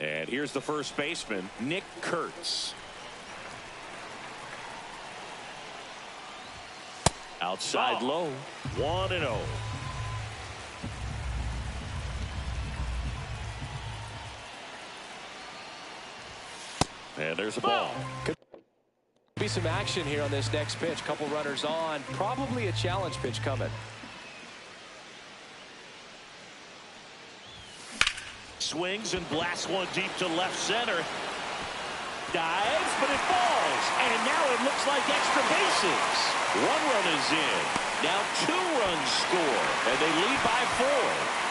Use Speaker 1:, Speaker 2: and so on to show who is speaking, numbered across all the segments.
Speaker 1: And here's the first baseman, Nick Kurtz. Outside low, 1-0. And there's a ball.
Speaker 2: Could be some action here on this next pitch. Couple runners on. Probably a challenge pitch coming.
Speaker 1: Swings and blasts one deep to left center. Dives, but it falls. And now it looks like extra bases. 1 run is in. Now 2 runs score. And they lead by 4.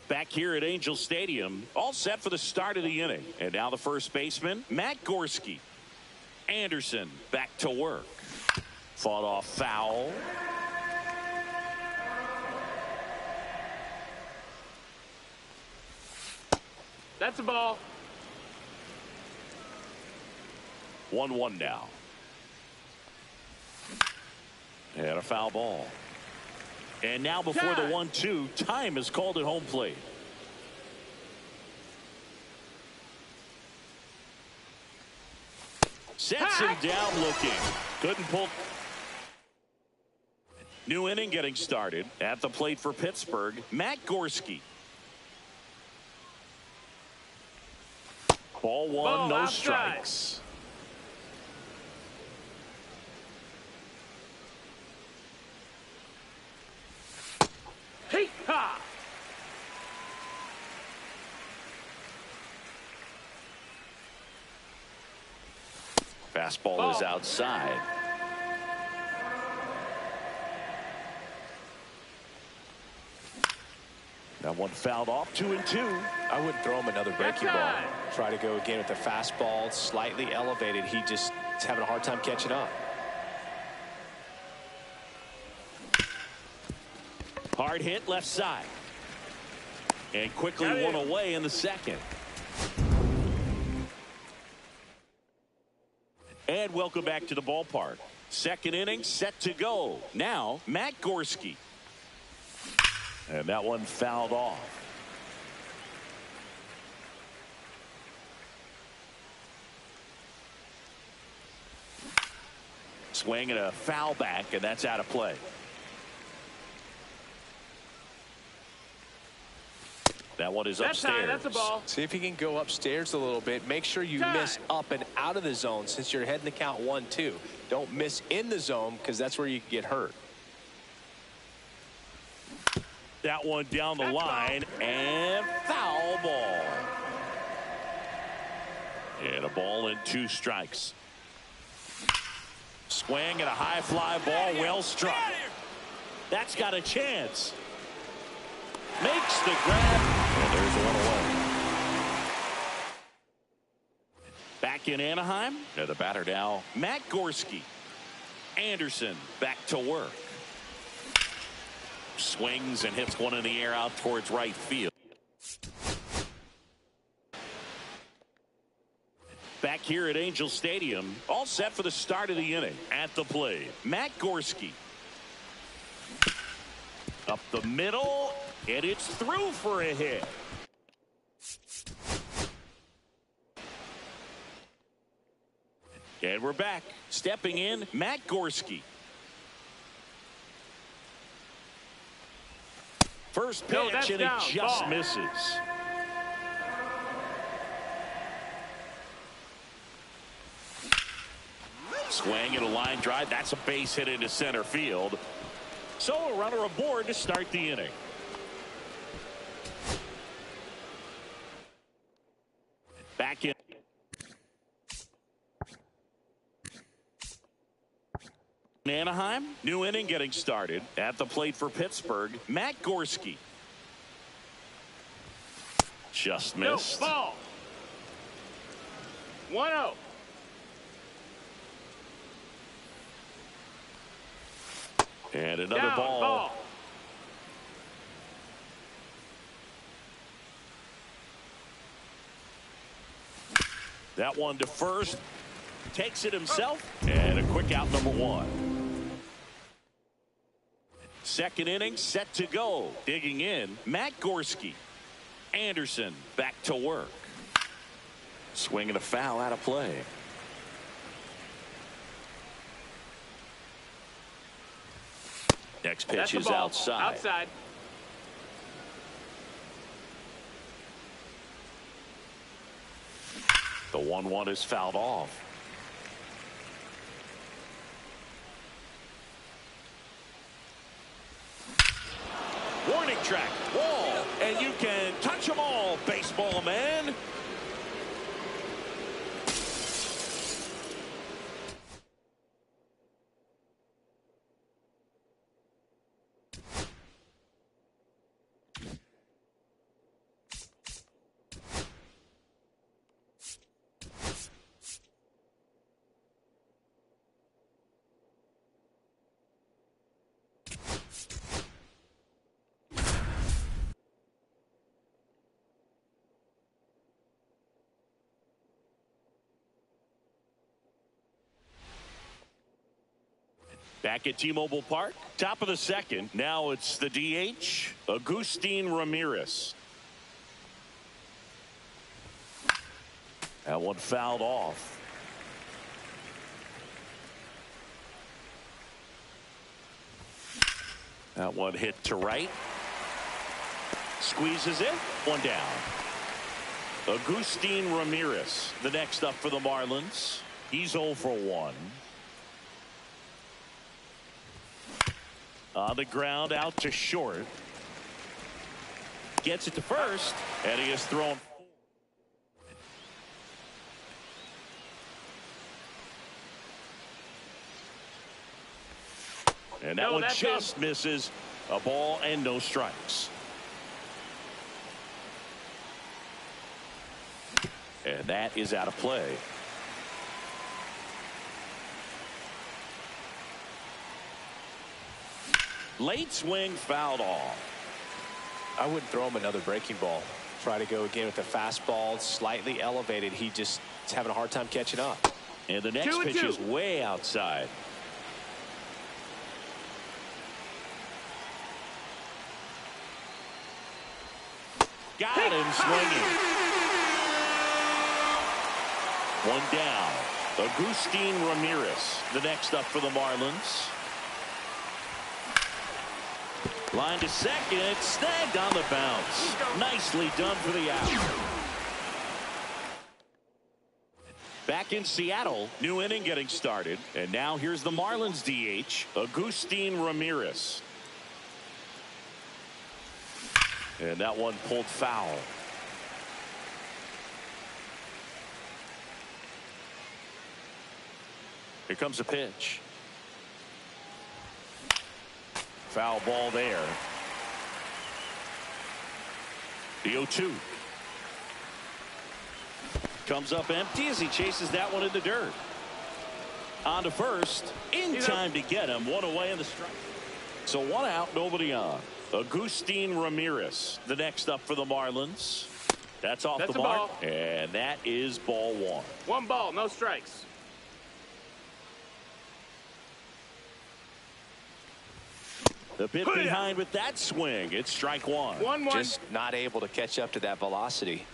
Speaker 1: Back here at Angel Stadium, all set for the start of the inning. And now the first baseman, Matt Gorski. Anderson back to work. Fought off foul.
Speaker 3: That's a ball.
Speaker 1: 1-1 now. And a foul ball. And now before the 1-2, time is called at home plate. Sets him down looking. Couldn't pull. New inning getting started. At the plate for Pittsburgh, Matt Gorski. Ball 1, no strikes.
Speaker 3: Hey, ha!
Speaker 1: Fastball is outside. That one fouled off. 2-2.
Speaker 2: I wouldn't throw him another breaking ball. Try to go again with the fastball, slightly elevated. He just is having a hard time catching up.
Speaker 1: Hard hit left side. And quickly one away in the second. And welcome back to the ballpark. Second inning set to go. Now, Matt Gorski. And that one fouled off. Swing and a foul back, and that's out of play. That one is upstairs.
Speaker 3: That's a ball.
Speaker 2: See if you can go upstairs a little bit. Make sure you miss up and out of the zone since you're heading the count 1-2. Don't miss in the zone because that's where you can get hurt.
Speaker 1: That one down the line and foul ball. And a ball and 2 strikes. Swing and a high fly ball, well struck. That's got a chance. Makes the grab. And there's one away. Back Back in Anaheim. Now the batter now, Matt Gorski. Anderson back to work. Swings and hits one in the air out towards right field. Back here at Angel Stadium, all set for the start of the inning. At the plate, Matt Gorski. Up the middle, and it's through for a hit. And we're back. Stepping in, Matt Gorski. First pitch, and it just misses. Swing and a line drive. That's a base hit into center field. So a runner aboard to start the inning. Back in. Anaheim, new inning getting started. At the plate for Pittsburgh, Matt Gorski. Just missed.
Speaker 3: No, ball. 1-0.
Speaker 1: And another
Speaker 3: Down,
Speaker 1: ball. That one to first. Takes it himself. And a quick out, number one. Second inning set to go. Digging in, Matt Gorski. Anderson back to work. Swinging a foul out of play. Next pitch is outside.
Speaker 3: Outside.
Speaker 1: The 1-1 is fouled off. Warning track, wall, and you can touch them all, baseball man. Back at T-Mobile Park, top of the second. Now it's the DH, Agustin Ramirez. That one fouled off. That one hit to right. Squeezes it. One down. Agustin Ramirez, the next up for the Marlins. He's 0 for 1. On the ground, out to short. Gets it to first, and he is thrown. And that one just misses. A ball and no strikes. And that is out of play. Late swing fouled off.
Speaker 2: I wouldn't throw him another breaking ball. Try to go again with the fastball, slightly elevated. He just is having a hard time catching up.
Speaker 1: And the next pitch is way outside. Got him swinging. One down. Agustin Ramirez, the next up for the Marlins. Line to second, snagged on the bounce. Nicely done for the out. Back in Seattle, new inning getting started. And now here's the Marlins DH, Agustin Ramirez. And that one pulled foul. Here comes a pitch. Foul ball there. The 0-2. Comes up empty as he chases that one in the dirt. On to first. In time to get him. One away in the strike. So one out, nobody on. Agustin Ramirez, the next up for the Marlins. That's off the mark. And that is ball one.
Speaker 3: One ball, no strikes.
Speaker 1: The bit behind with that swing. It's strike one.
Speaker 3: 1-1.
Speaker 2: Just not able to catch up to that velocity.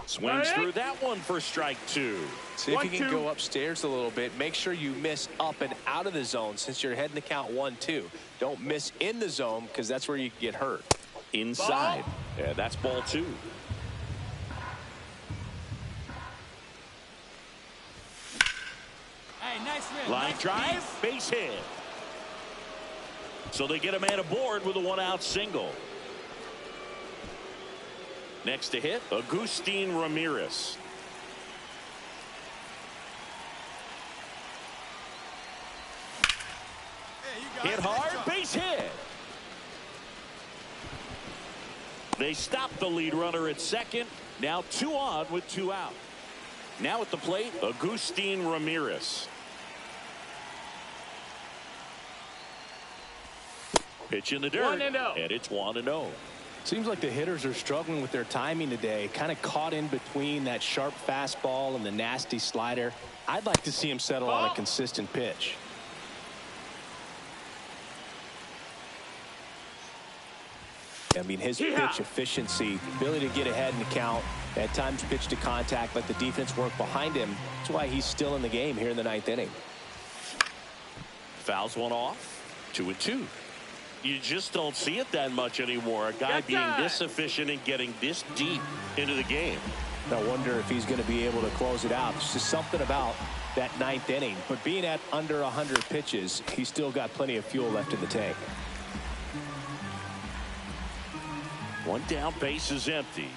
Speaker 1: Swings through that one for strike two.
Speaker 2: See if you can go upstairs a little bit. Make sure you miss up and out of the zone since you're heading to count 1-2. Don't miss in the zone because that's where you get hurt.
Speaker 1: Inside. Yeah, that's ball two.
Speaker 4: Hey, nice rip.
Speaker 1: Line drive, base hit. So they get a man aboard with a one-out single. Next to hit, Agustin Ramirez. Hit hard, base hit. They stop the lead runner at second. Now 2 on with 2 out. Now at the plate, Agustin Ramirez. Pitch in the dirt,
Speaker 3: 1-0.
Speaker 1: and it's 1-0.
Speaker 2: Seems like the hitters are struggling with their timing today. Kind of caught in between that sharp fastball and the nasty slider. I'd like to see him settle on a consistent pitch. I mean, his pitch efficiency, ability to get ahead in the count, at times pitch to contact, let the defense work behind him. That's why he's still in the game here in the 9th inning.
Speaker 1: Fouls one off. 2-2. You just don't see it that much anymore. A guy being this efficient and getting this deep into the game.
Speaker 2: I wonder if he's going to be able to close it out. There's just something about that 9th inning. But being at under 100 pitches, he's still got plenty of fuel left in the tank.
Speaker 1: One down, base is empty.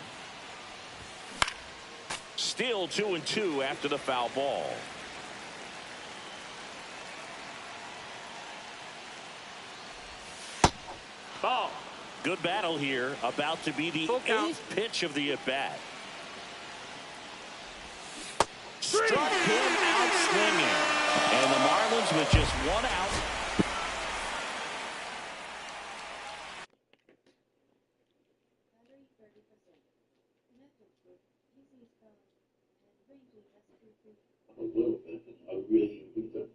Speaker 1: Still 2-2 after the foul ball.
Speaker 3: Ball.
Speaker 1: Good battle here. About to be the 8th pitch of the at-bat. Struck him out swinging. And the Marlins with just 1 out.
Speaker 5: A little bit. I really think that.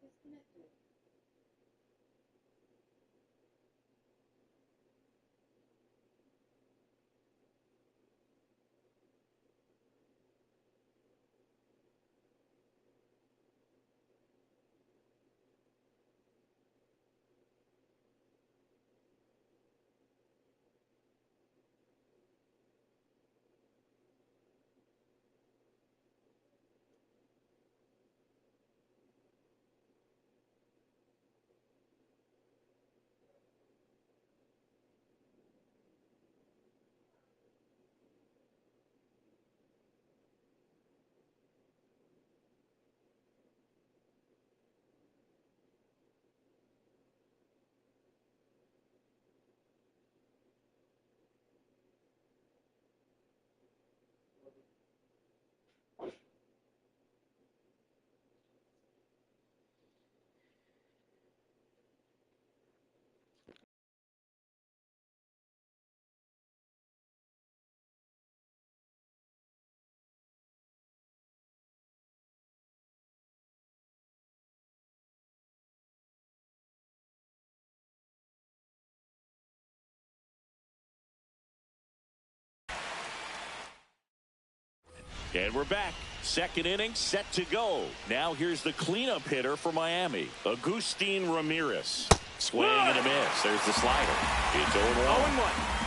Speaker 6: Disconnected.
Speaker 1: And we're back. 2nd inning set to go. Now here's the cleanup hitter for Miami, Agustin Ramirez. Swing and a miss. There's the slider. It's 0-1.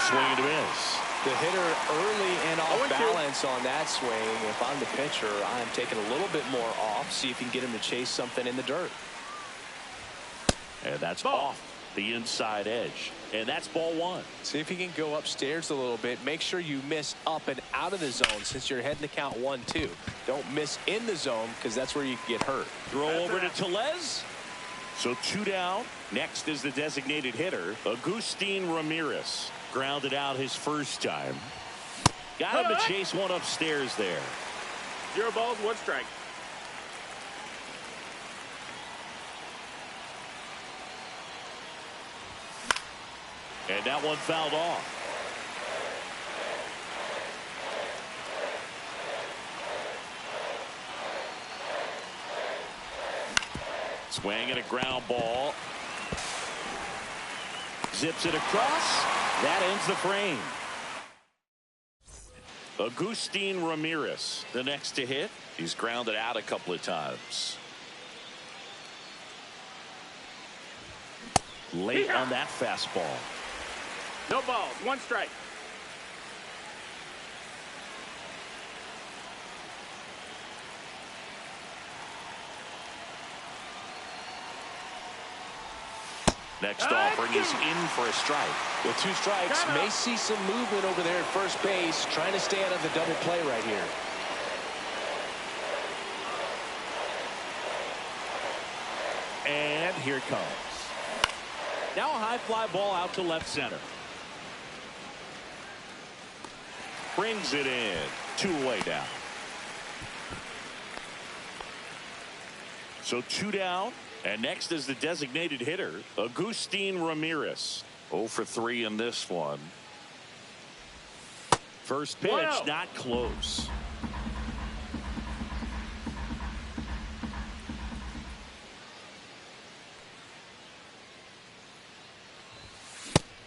Speaker 1: swing and a miss.
Speaker 2: The hitter early and off
Speaker 3: 0-2.
Speaker 2: balance on that swing. If I'm the pitcher, I'm taking a little bit more off, see if you can get him to chase something in the dirt.
Speaker 1: And that's
Speaker 3: Ball.
Speaker 1: off the inside edge. And that's ball one.
Speaker 2: See if you can go upstairs a little bit. Make sure you miss up and out of the zone since you're heading to count 1-2. Don't miss in the zone because that's where you can get hurt.
Speaker 1: Throw over to Tellez. So 2 down. Next is the designated hitter, Agustin Ramirez. Grounded out his first time. Got him to chase one upstairs there.
Speaker 3: 0 balls, 1 strike.
Speaker 1: And that one fouled off. Swing and a ground ball. Zips it across. That ends the frame. Agustin Ramirez, the next to hit. He's grounded out a couple of times. Late on that fastball.
Speaker 3: No balls, 1 strike.
Speaker 1: Next offering is in for a strike.
Speaker 2: With 2 strikes,
Speaker 3: Time out.
Speaker 2: may see some movement over there at first base, trying to stay out of the double play right here.
Speaker 1: And here it comes. Now a high fly ball out to left center. Brings it in. 2 away now. So 2 down. And next is the designated hitter, Agustin Ramirez. 0 for 3 in this one. First pitch,
Speaker 3: Wow.
Speaker 1: not close.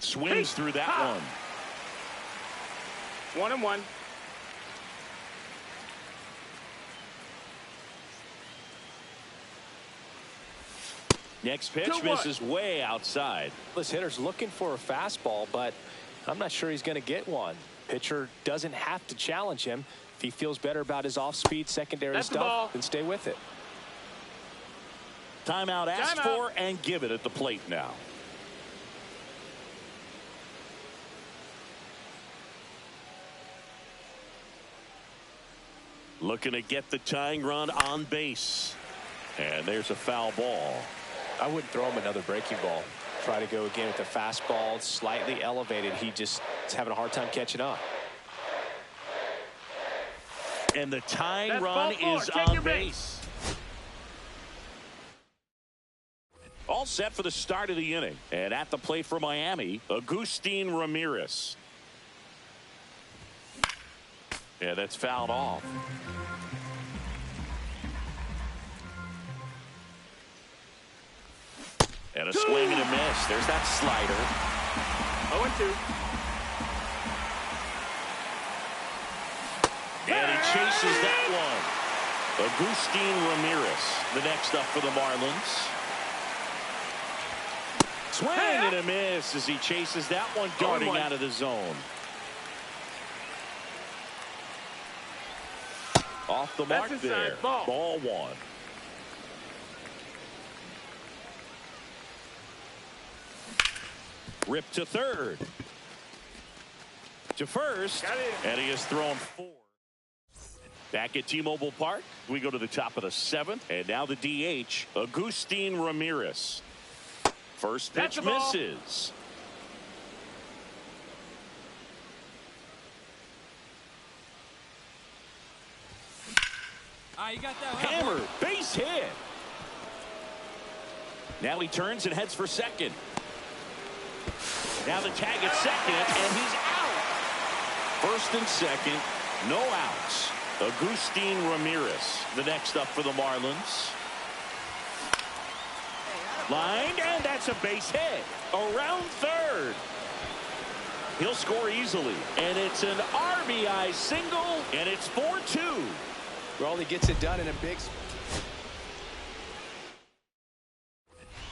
Speaker 1: Swings through that one.
Speaker 3: 1-1.
Speaker 1: Next pitch
Speaker 3: 2-1.
Speaker 1: misses way outside.
Speaker 2: This hitter's looking for a fastball, but I'm not sure he's going to get one. Pitcher doesn't have to challenge him. If he feels better about his off-speed secondary
Speaker 3: That's the
Speaker 2: stuff,
Speaker 3: ball.
Speaker 2: then stay with it.
Speaker 1: Timeout asked
Speaker 3: Timeout.
Speaker 1: for and give it at the plate now. Looking to get the tying run on base. And there's a foul ball.
Speaker 2: I wouldn't throw him another breaking ball. Try to go again with the fastball, slightly elevated. He just is having a hard time catching up.
Speaker 1: And the tying
Speaker 3: That's
Speaker 1: run
Speaker 3: ball 4.
Speaker 1: is
Speaker 3: Take
Speaker 1: on
Speaker 3: your
Speaker 1: base. All set for the start of the inning. And at the plate for Miami, Agustin Ramirez. Yeah, that's fouled off. And a swing and a miss. There's that slider.
Speaker 3: 0-2.
Speaker 1: And he chases that one. Agustin Ramirez, the next up for the Marlins. Swing and a miss as he chases that one, darting
Speaker 3: 0-1.
Speaker 1: out of the zone. Off the mark
Speaker 3: That's
Speaker 1: there.
Speaker 3: inside. Ball.
Speaker 1: 1. Rip to third. To first.
Speaker 3: Got it.
Speaker 1: And he has thrown 4. Back at T-Mobile Park, we go to the top of the 7th. And now the DH, Agustin Ramirez. First
Speaker 3: That's
Speaker 1: pitch
Speaker 3: the ball.
Speaker 1: misses.
Speaker 4: You got that one.
Speaker 1: Hammer, base hit. Now he turns and heads for second. Now the tag at second, and he's out. First and second, no outs. Agustin Ramirez, the next up for the Marlins. Lined, and that's a base hit. Around third. He'll score easily, and it's an RBI single, and it's 4-2.
Speaker 2: Well, he gets it done in a big...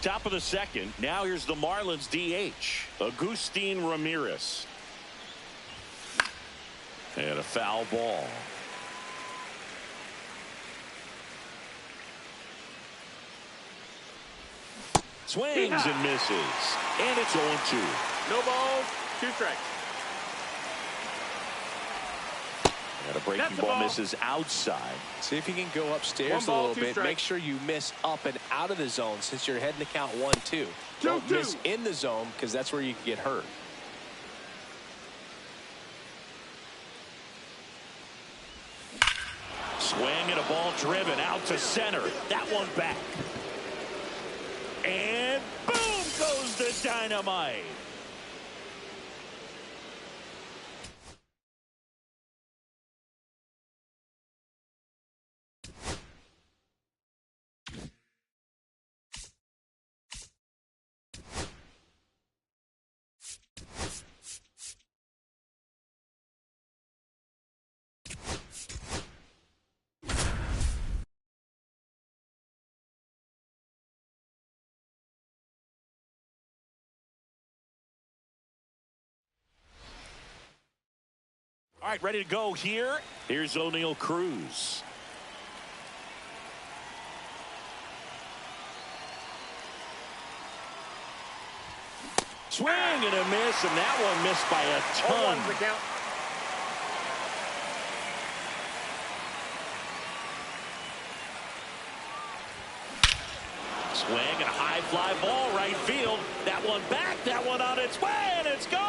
Speaker 1: Top of the second. Now here's the Marlins DH, Agustin Ramirez. And a foul ball. Swings and misses. And it's 0-2.
Speaker 3: No balls, 2 strikes.
Speaker 1: And a breaking ball misses outside.
Speaker 2: See if you can go upstairs a little bit. Make sure you miss up and out of the zone since you're heading to count 1-2. Don't miss in the zone because that's where you can get hurt.
Speaker 1: Swing and a ball driven out to center. That one back. And boom goes the dynamite. All right, ready to go here. Here's O'Neal Cruz. Swing and a miss, and that one missed by a ton. Swing and a high fly ball right field. That one back, that one on its way, and it's gone.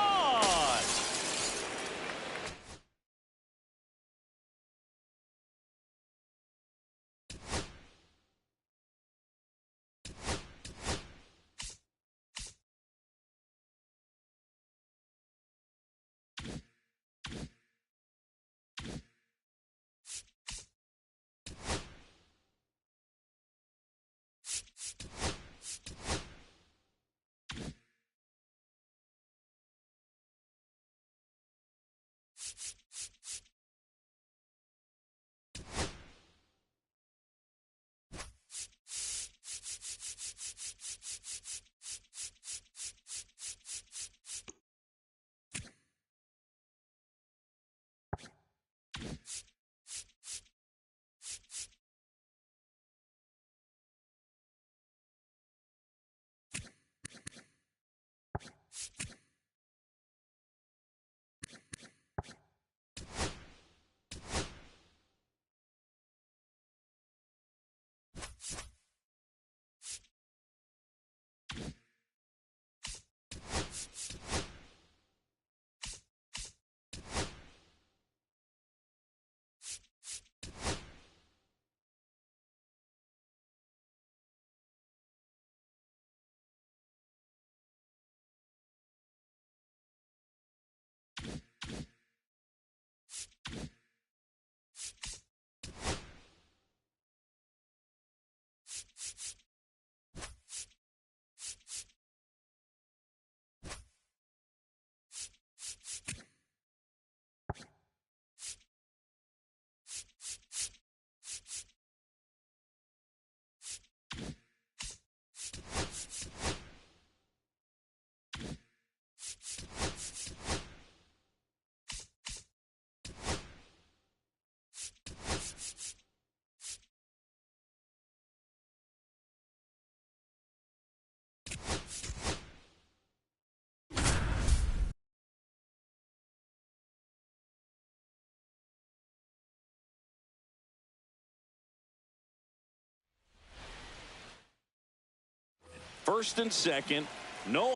Speaker 1: First and second, no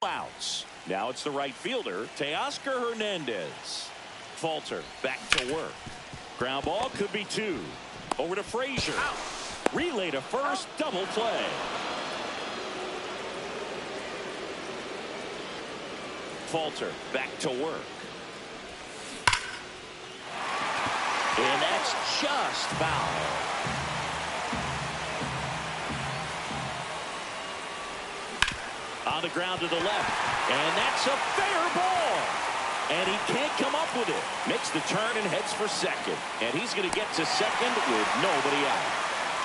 Speaker 1: outs. Now it's the right fielder, Teoscar Hernandez. Falter back to work. Ground ball could be 2. Over to Frazier. Relay to first, double play. Falter back to work. And that's just foul. On the ground to the left, and that's a fair ball. And he can't come up with it. Makes the turn and heads for second. And he's going to get to second with nobody out.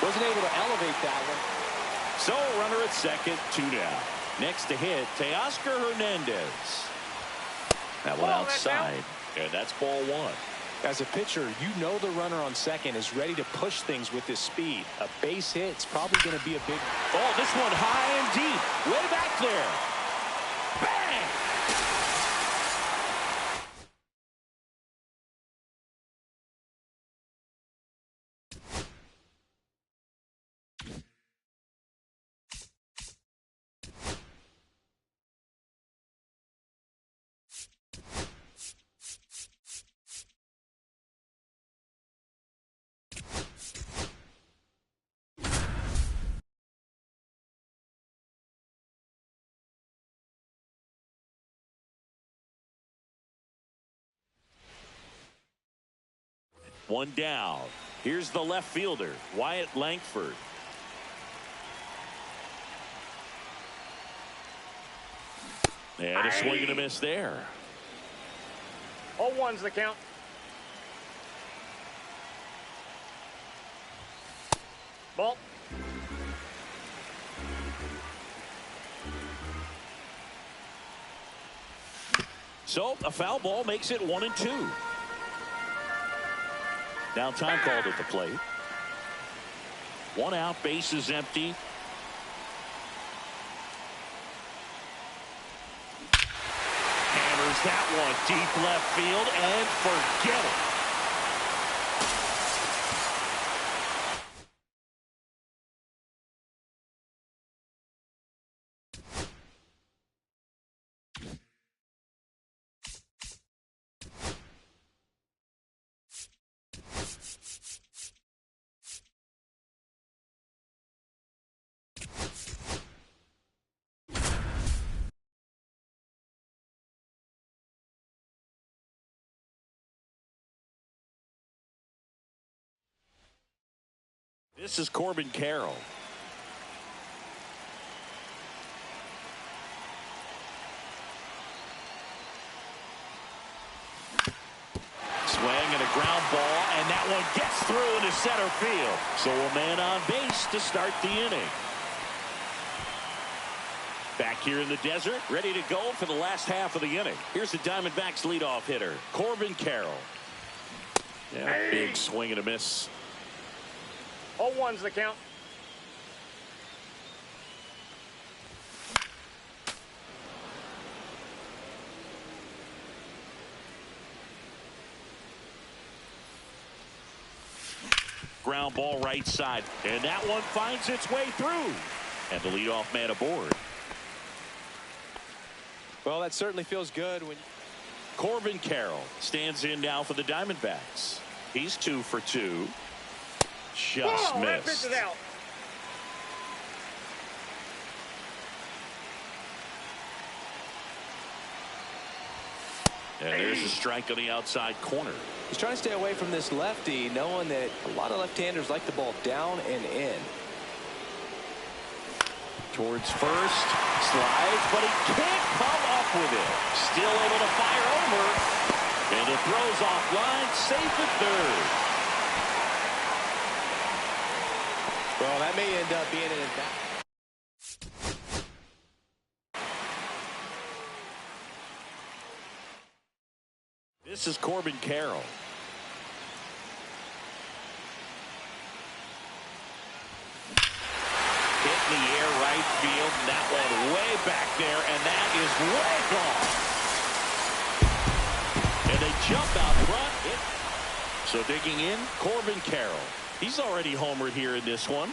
Speaker 2: Wasn't able to elevate that one.
Speaker 1: So runner at second, 2 down. Next to hit, Teoscar Hernandez. That one outside, and that's ball one.
Speaker 2: As a pitcher, you know the runner on second is ready to push things with his speed. A base hit's probably going to be a big...
Speaker 1: Oh, this one high and deep. Way back there. Bang! One down. Here's the left fielder, Wyatt Langford. And a swing and a miss there.
Speaker 3: 0-1's the count. Ball.
Speaker 1: So a foul ball makes it 1-2. Now time called at the plate. One out, base is empty. Hammers that one deep left field and forget it. This is Corbin Carroll. Swing and a ground ball, and that one gets through into center field. So a man on base to start the inning. Back here in the desert, ready to go for the last half of the inning. Here's the Diamondbacks leadoff hitter, Corbin Carroll. Yeah, big swing and a miss.
Speaker 3: 0-1's the count.
Speaker 1: Ground ball right side, and that one finds its way through. And the leadoff man aboard.
Speaker 2: Well, that certainly feels good when...
Speaker 1: Corbin Carroll stands in now for the Diamondbacks. He's 2 for 2. Just
Speaker 3: That
Speaker 1: missed.
Speaker 3: pitch is out.
Speaker 1: And there's a strike on the outside corner.
Speaker 2: He's trying to stay away from this lefty, knowing that a lot of left-handers like the ball down and in.
Speaker 1: Towards first, slides, but he can't come up with it. Still able to fire over, and it throws off line, safe at third.
Speaker 2: Well, that may end up being an advantage.
Speaker 1: This is Corbin Carroll. Hit in the air right field, and that one way back there, and that is way gone. And they jump out front. So digging in, Corbin Carroll. He's already homered here in this one.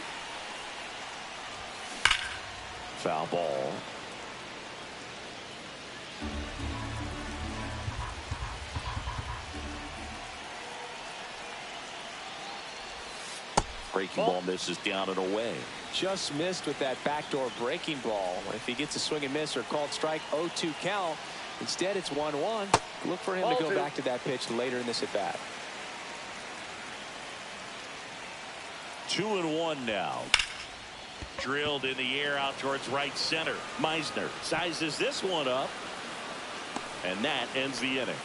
Speaker 1: Foul ball. Breaking ball misses down and away.
Speaker 2: Just missed with that backdoor breaking ball. If he gets a swing and miss or called strike, 0-2 count. Instead, it's 1-1. Look for him to go back to that pitch later in this at bat.
Speaker 1: 2-1 now. Drilled in the air out towards right center. Meisner sizes this one up, and that ends the inning.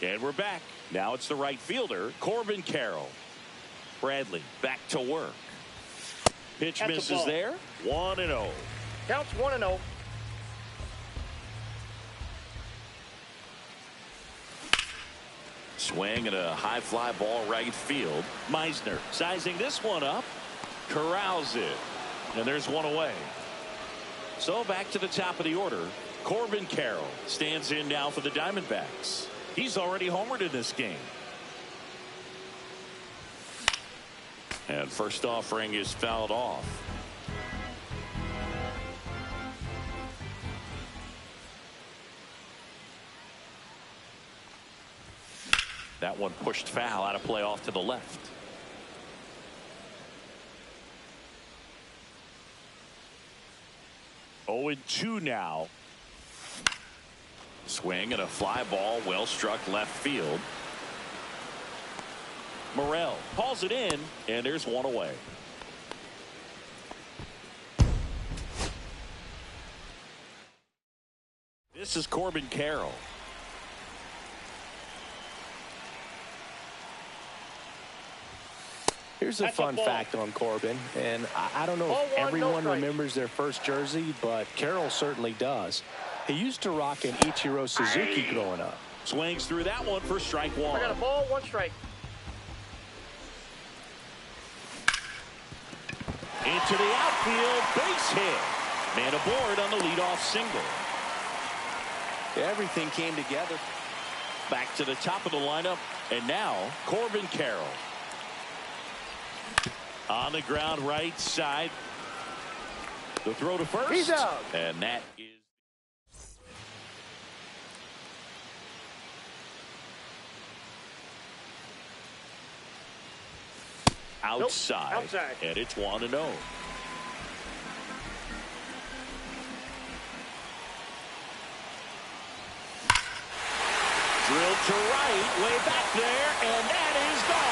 Speaker 1: And we're back. Now it's the right fielder, Corbin Carroll. Bradley back to work. Pitch
Speaker 3: That's
Speaker 1: misses there. 1-0.
Speaker 3: Counts 1-0.
Speaker 1: Swing and a high fly ball right field. Meisner sizing this one up. Corrals it. And there's one away. So back to the top of the order. Corbin Carroll stands in now for the Diamondbacks. He's already homered in this game. And first offering is fouled off. That one pushed foul, out of play off to the left. Oh, 0-2 now. Swing and a fly ball, well struck left field. Morel calls it in, and there's one away. This is Corbin Carroll.
Speaker 2: Here's a fun fact on Corbin, and I don't know if everyone remembers their first jersey, but Carroll certainly does. He used to rock an Ichiro Suzuki growing up.
Speaker 1: Swings through that one for strike one.
Speaker 3: I got a ball, 1 strike.
Speaker 1: Into the outfield, base hit. Man aboard on the leadoff single.
Speaker 2: Everything came together.
Speaker 1: Back to the top of the lineup, and now Corbin Carroll. On the ground right side. The throw to first.
Speaker 3: He's out.
Speaker 1: And that is outside.
Speaker 3: Nope. Outside.
Speaker 1: And it's 1-0. Drilled to right, way back there, and that is gone.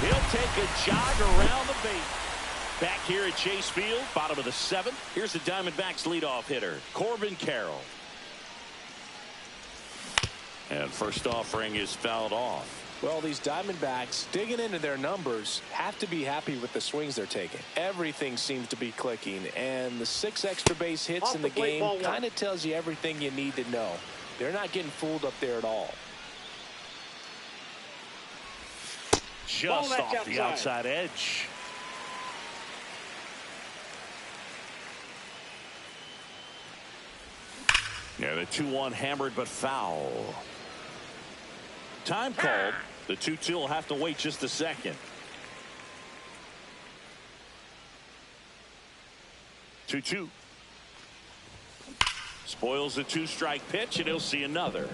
Speaker 1: He'll take a jog around the base. Back here at Chase Field, bottom of the 7th. Here's the Diamondbacks leadoff hitter, Corbin Carroll. And first offering is fouled off.
Speaker 2: Well, these Diamondbacks, digging into their numbers, have to be happy with the swings they're taking. Everything seems to be clicking, and the 6 extra base hits in the game kind of tells you everything you need to know. They're not getting fooled up there at all.
Speaker 1: Just off the outside edge. Yeah, the 2-1 hammered but foul. Time called. The 2-2 will have to wait just a second. 2-2. Spoils the 2-strike pitch, and he'll see another.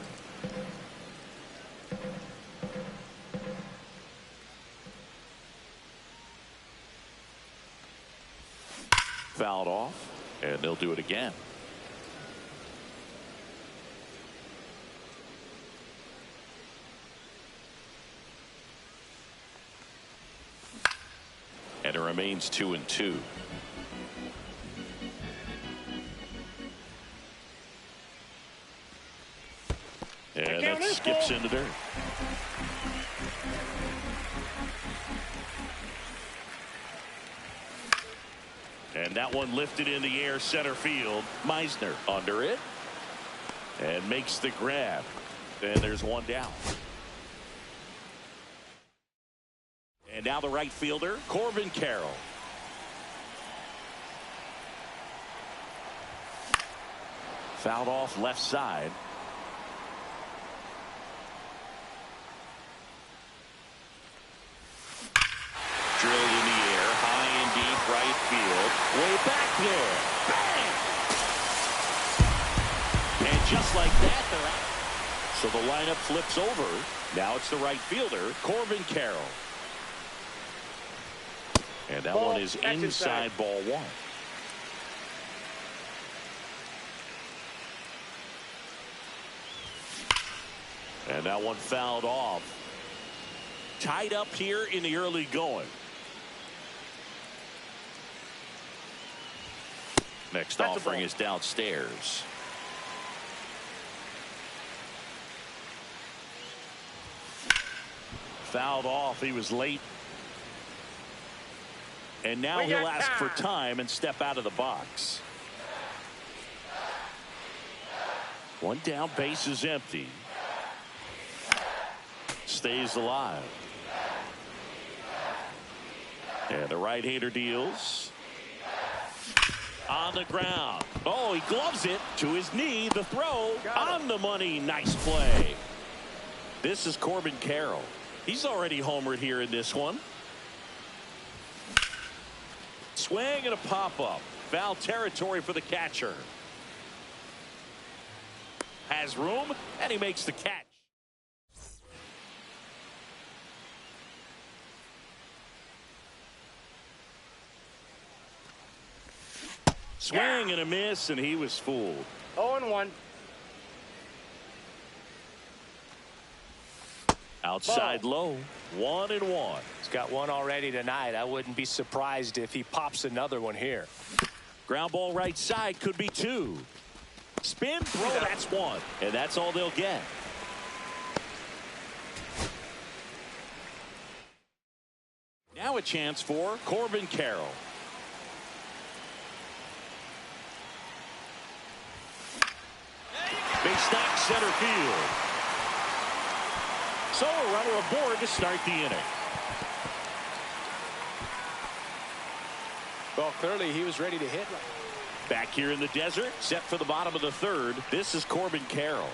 Speaker 1: Fouled off, and they'll do it again. And it remains 2-2. And that skips into dirt. And that one lifted in the air, center field. Meisner under it. And makes the grab. And there's one down. And now the right fielder, Corbin Carroll. Fouled off left side. Drilled in the air, high and deep right field. Way back there. Bang! And just like that, they're out. So the lineup flips over. Now it's the right fielder, Corbin Carroll. And that one is inside ball 1. And that one fouled off. Tied up here in the early going. Next offering is downstairs. Fouled off. He was late. And now he'll ask for time and step out of the box. One down, base is empty. Stays alive. And the right-hander deals. On the ground. Oh, he gloves it to his knee. The throw on the money. Nice play. This is Corbin Carroll. He's already homered here in this one. Swing and a pop-up. Foul territory for the catcher. Has room, and he makes the catch. Swing and a miss, and he was fooled.
Speaker 3: 0-1.
Speaker 1: Outside low. 1-1.
Speaker 2: He's got one already tonight. I wouldn't be surprised if he pops another one here.
Speaker 1: Ground ball right side, could be two. Spin, throw, that's one. And that's all they'll get. Now a chance for Corbin Carroll. Big stack center field. So a runner aboard to start the inning.
Speaker 2: Well, clearly he was ready to hit.
Speaker 1: Back here in the desert, set for the bottom of the third. This is Corbin Carroll.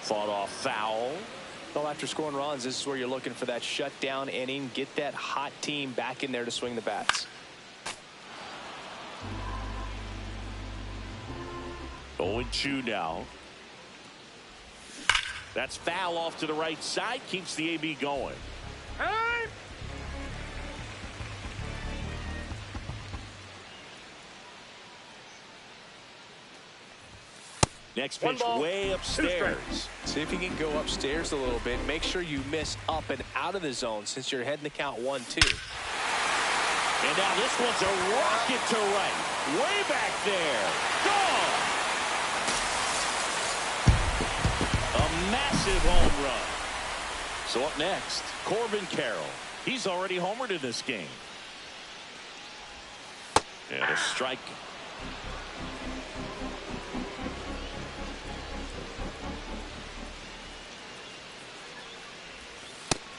Speaker 1: Fought off foul.
Speaker 2: Well, after scoring runs, this is where you're looking for that shutdown inning. Get that hot team back in there to swing the bats.
Speaker 1: 0-2 now. That's foul off to the right side. Keeps the AB going.
Speaker 3: Time.
Speaker 1: Next pitch way upstairs.
Speaker 2: See if you can go upstairs a little bit. Make sure you miss up and out of the zone since you're heading the count 1-2.
Speaker 1: And now this one's a rocket to right. Way back there. Gone. A massive home run. So up next, Corbin Carroll. He's already homered in this game. And a strike.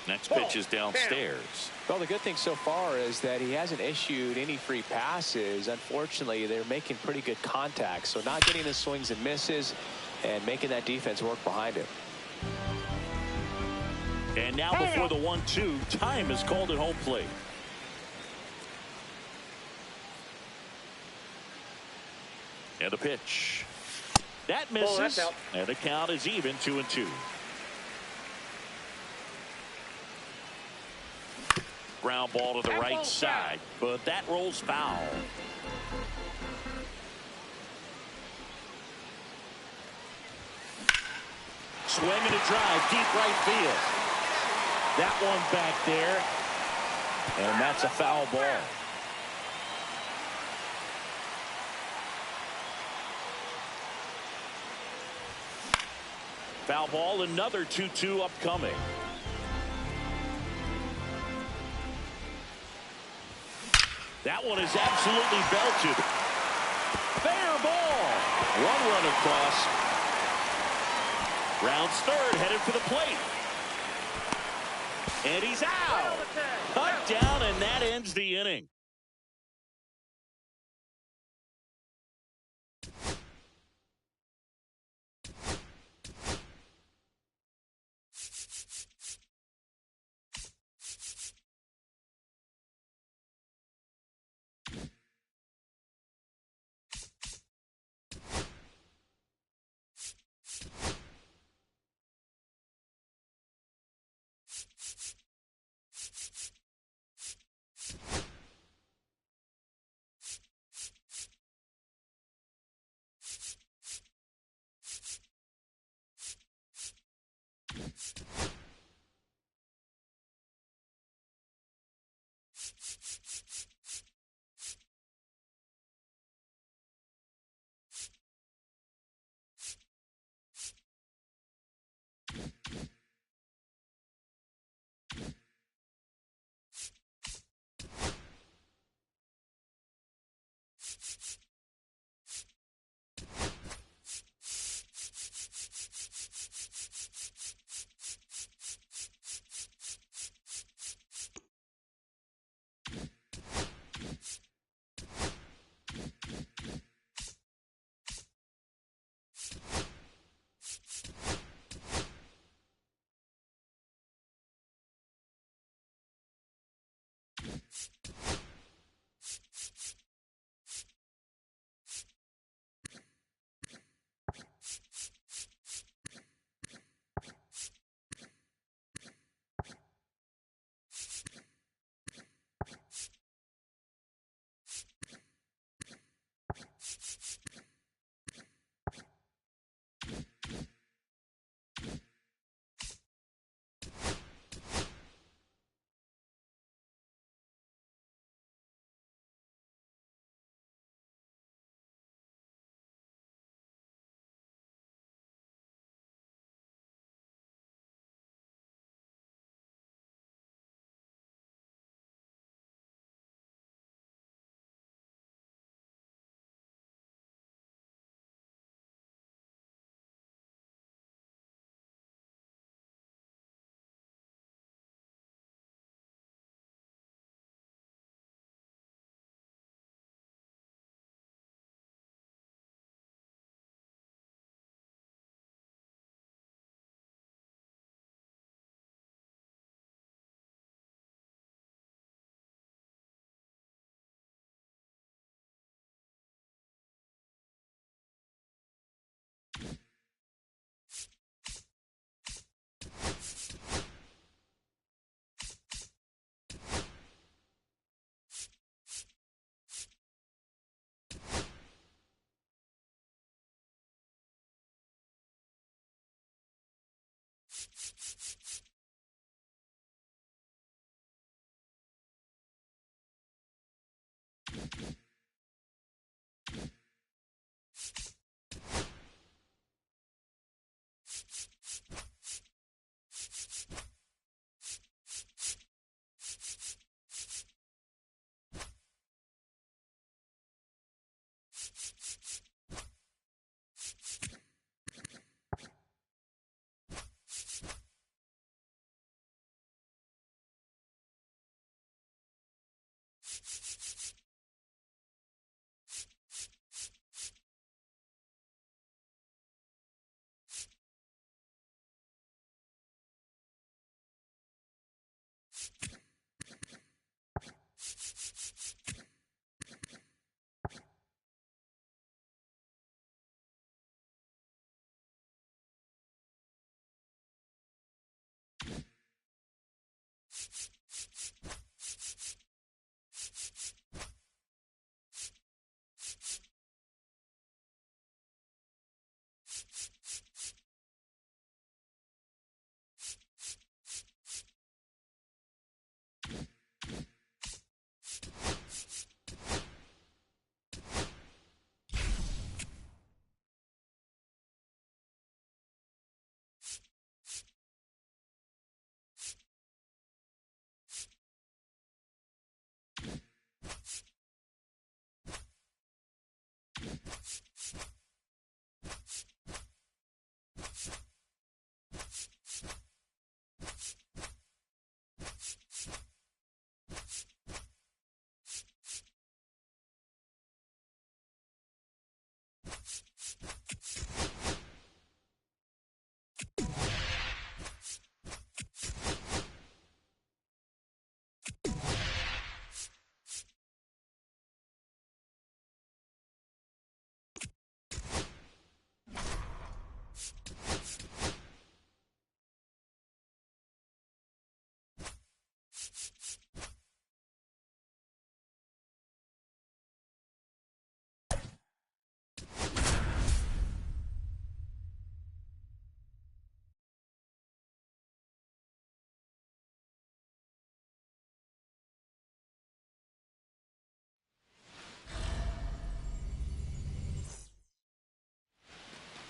Speaker 1: Next pitch is downstairs.
Speaker 2: Well, the good thing so far is that he hasn't issued any free passes. Unfortunately, they're making pretty good contact. So not getting the swings and misses and making that defense work behind him.
Speaker 1: And now before the 1-2, time is called at home plate. And the pitch. That misses. And the count is even 2-2. Ground ball to the right side, but that rolls foul. Swing and a drive, deep right field. That one back there, and that's a foul ball. Foul ball, another 2-2 upcoming. That one is absolutely belted. Fair ball. One run across. Rounds third, headed for the plate. And he's out. Cut down, and that ends the inning.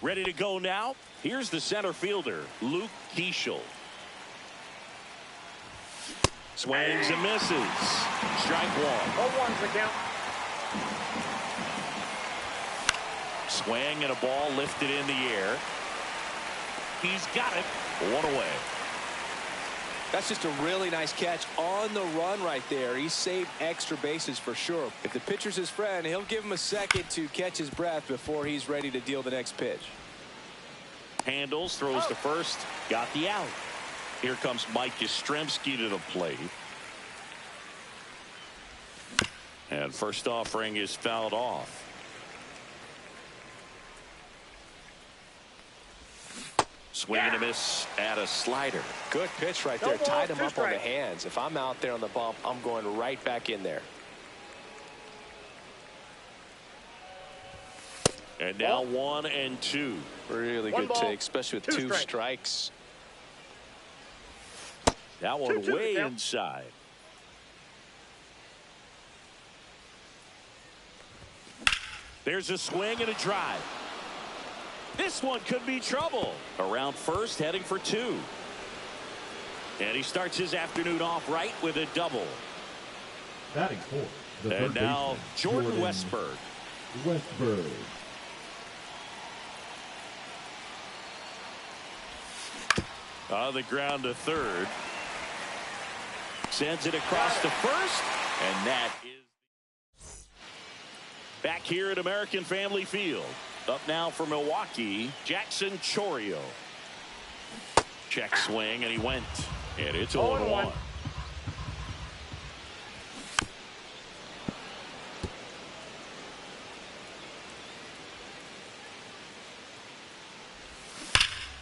Speaker 1: Ready to go now. Here's the center fielder, Luke Keeschel. Swings and misses. Strike one.
Speaker 3: 0-1's the count.
Speaker 1: Swing and a ball lifted in the air. He's got it. One away.
Speaker 2: That's just a really nice catch on the run right there. He saved extra bases for sure. If the pitcher's his friend, he'll give him a second to catch his breath before he's ready to deal the next pitch.
Speaker 1: Handles, throws to first, got the out. Here comes Mike Yastrzemski to the plate. And first offering is fouled off. Swing and a miss at a slider.
Speaker 2: Good pitch right there. Tied him up on the hands. If I'm out there on the bump, I'm going right back in there.
Speaker 1: And now 1-2.
Speaker 2: Really good take, especially with two strikes.
Speaker 1: That one way inside. There's a swing and a drive. This one could be trouble. Around first, heading for two. And he starts his afternoon off right with a double.
Speaker 4: Batting fourth.
Speaker 1: And now Jordan Westburg. On the ground to third. Sends it across to first. And that is back here at American Family Field. Up now for Milwaukee, Jackson Chourio. Check swing, and he went. And it's 0-1.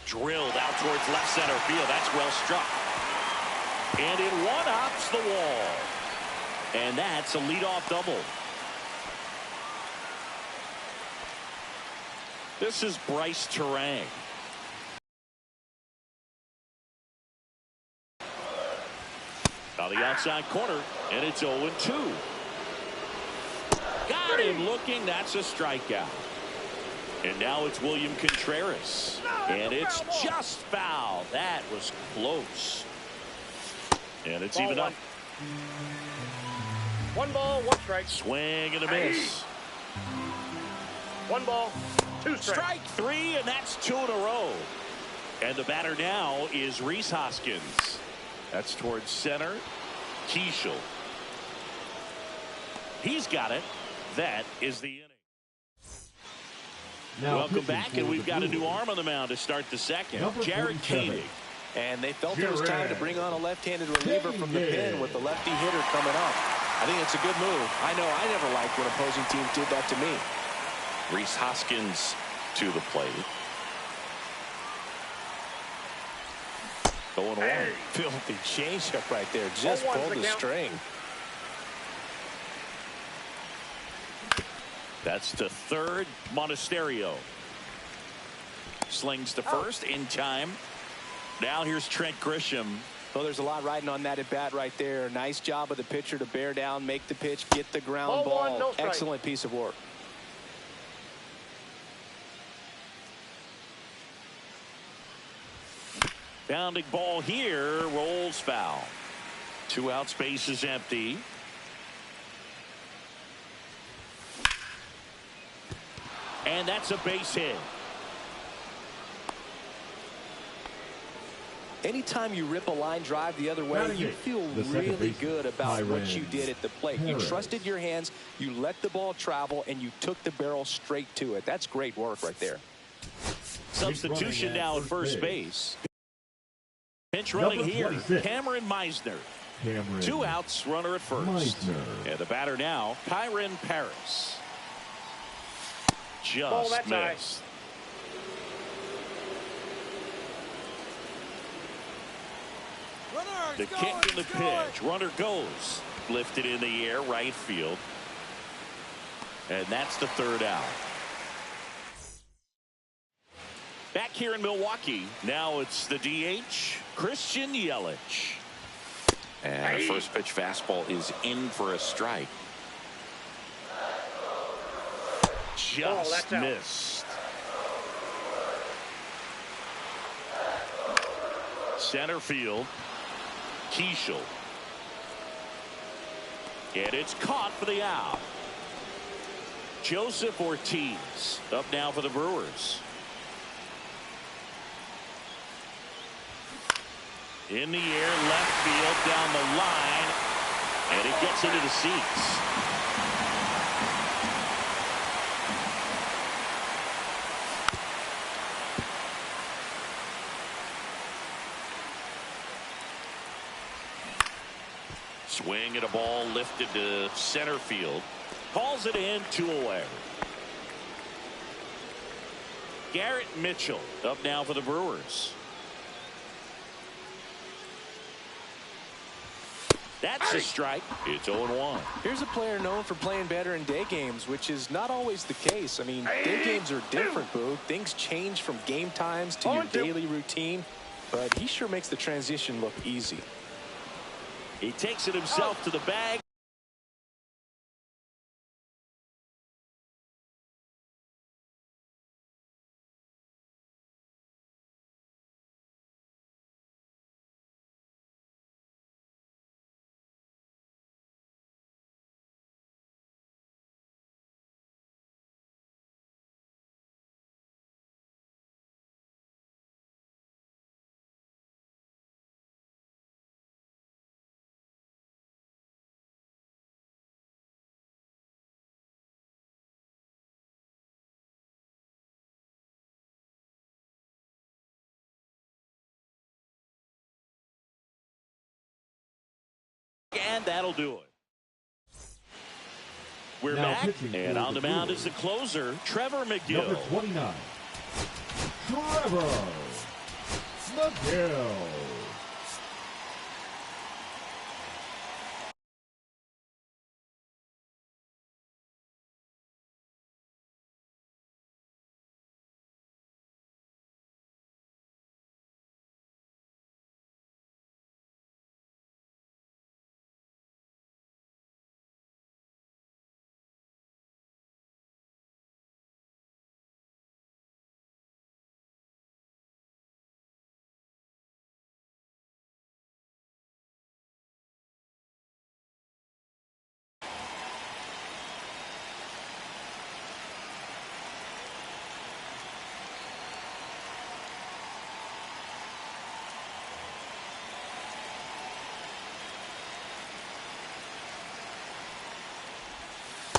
Speaker 1: Drilled out towards left center field. That's well struck. And it one-ups the wall. And that's a leadoff double. This is Bryce Terang. On the outside corner, and it's 0-2. Got him looking. That's a strikeout. And now it's William Contreras. And it's just foul. That was close. And it's even up.
Speaker 3: 1 ball, 1 strike.
Speaker 1: Swing and a miss.
Speaker 3: 1 ball, 2 strikes.
Speaker 1: Strike 3, and that's 2 in a row. And the batter now is Rhys Hoskins. That's towards center. Keishel. He's got it. That is the inning.
Speaker 4: Now
Speaker 1: Welcome back, and we've got a new arm on the mound to start the second. Jared Koenig.
Speaker 2: And they felt it was time to bring on a left-handed reliever from the pen with the lefty hitter coming up. I think it's a good move. I know I never liked when opposing teams did that to me.
Speaker 1: Rhys Hoskins to the plate. 0-1.
Speaker 2: Filthy changeup right there. Just pulled the string.
Speaker 1: That's to third. Monasterio slings to first in time. Now here's Trent Grisham.
Speaker 2: Well, there's a lot riding on that at bat right there. Nice job of the pitcher to bear down, make the pitch, get the ground ball.
Speaker 3: 1, no strike.
Speaker 2: Excellent piece of work.
Speaker 1: Bounding ball here, rolls foul. 2 outs, base is empty. And that's a base hit.
Speaker 2: Anytime you rip a line drive the other way, you feel really good about what you did at the plate. You trusted your hands, you let the ball travel, and you took the barrel straight to it. That's great work right there.
Speaker 1: Substitution now at first base. Pinch running here, Cameron Meisner. 2 outs, runner at first. And the batter now, Kyron Paris. Just missed. The kick and the pitch. Runner goes. Lifted in the air, right field. And that's the 3rd out. Back here in Milwaukee, now it's the DH, Christian Yelich. And the first pitch fastball is in for a strike. Just missed. Center field. Keishel. And it's caught for the out. Joseph Ortiz up now for the Brewers. In the air, left field, down the line, and it gets into the seats. Swing and a ball lifted to center field. Calls it in, 2 away. Garrett Mitchell up now for the Brewers. That's a strike. It's 0-1.
Speaker 2: Here's a player known for playing better in day games, which is not always the case. I mean, day games are different, Boo. Things change from game times to your daily routine, but he sure makes the transition look easy.
Speaker 1: He takes it himself to the bag. And that'll do it. We're back, and on the mound is the closer, Trevor McGill.
Speaker 4: Number 29, Trevor McGill.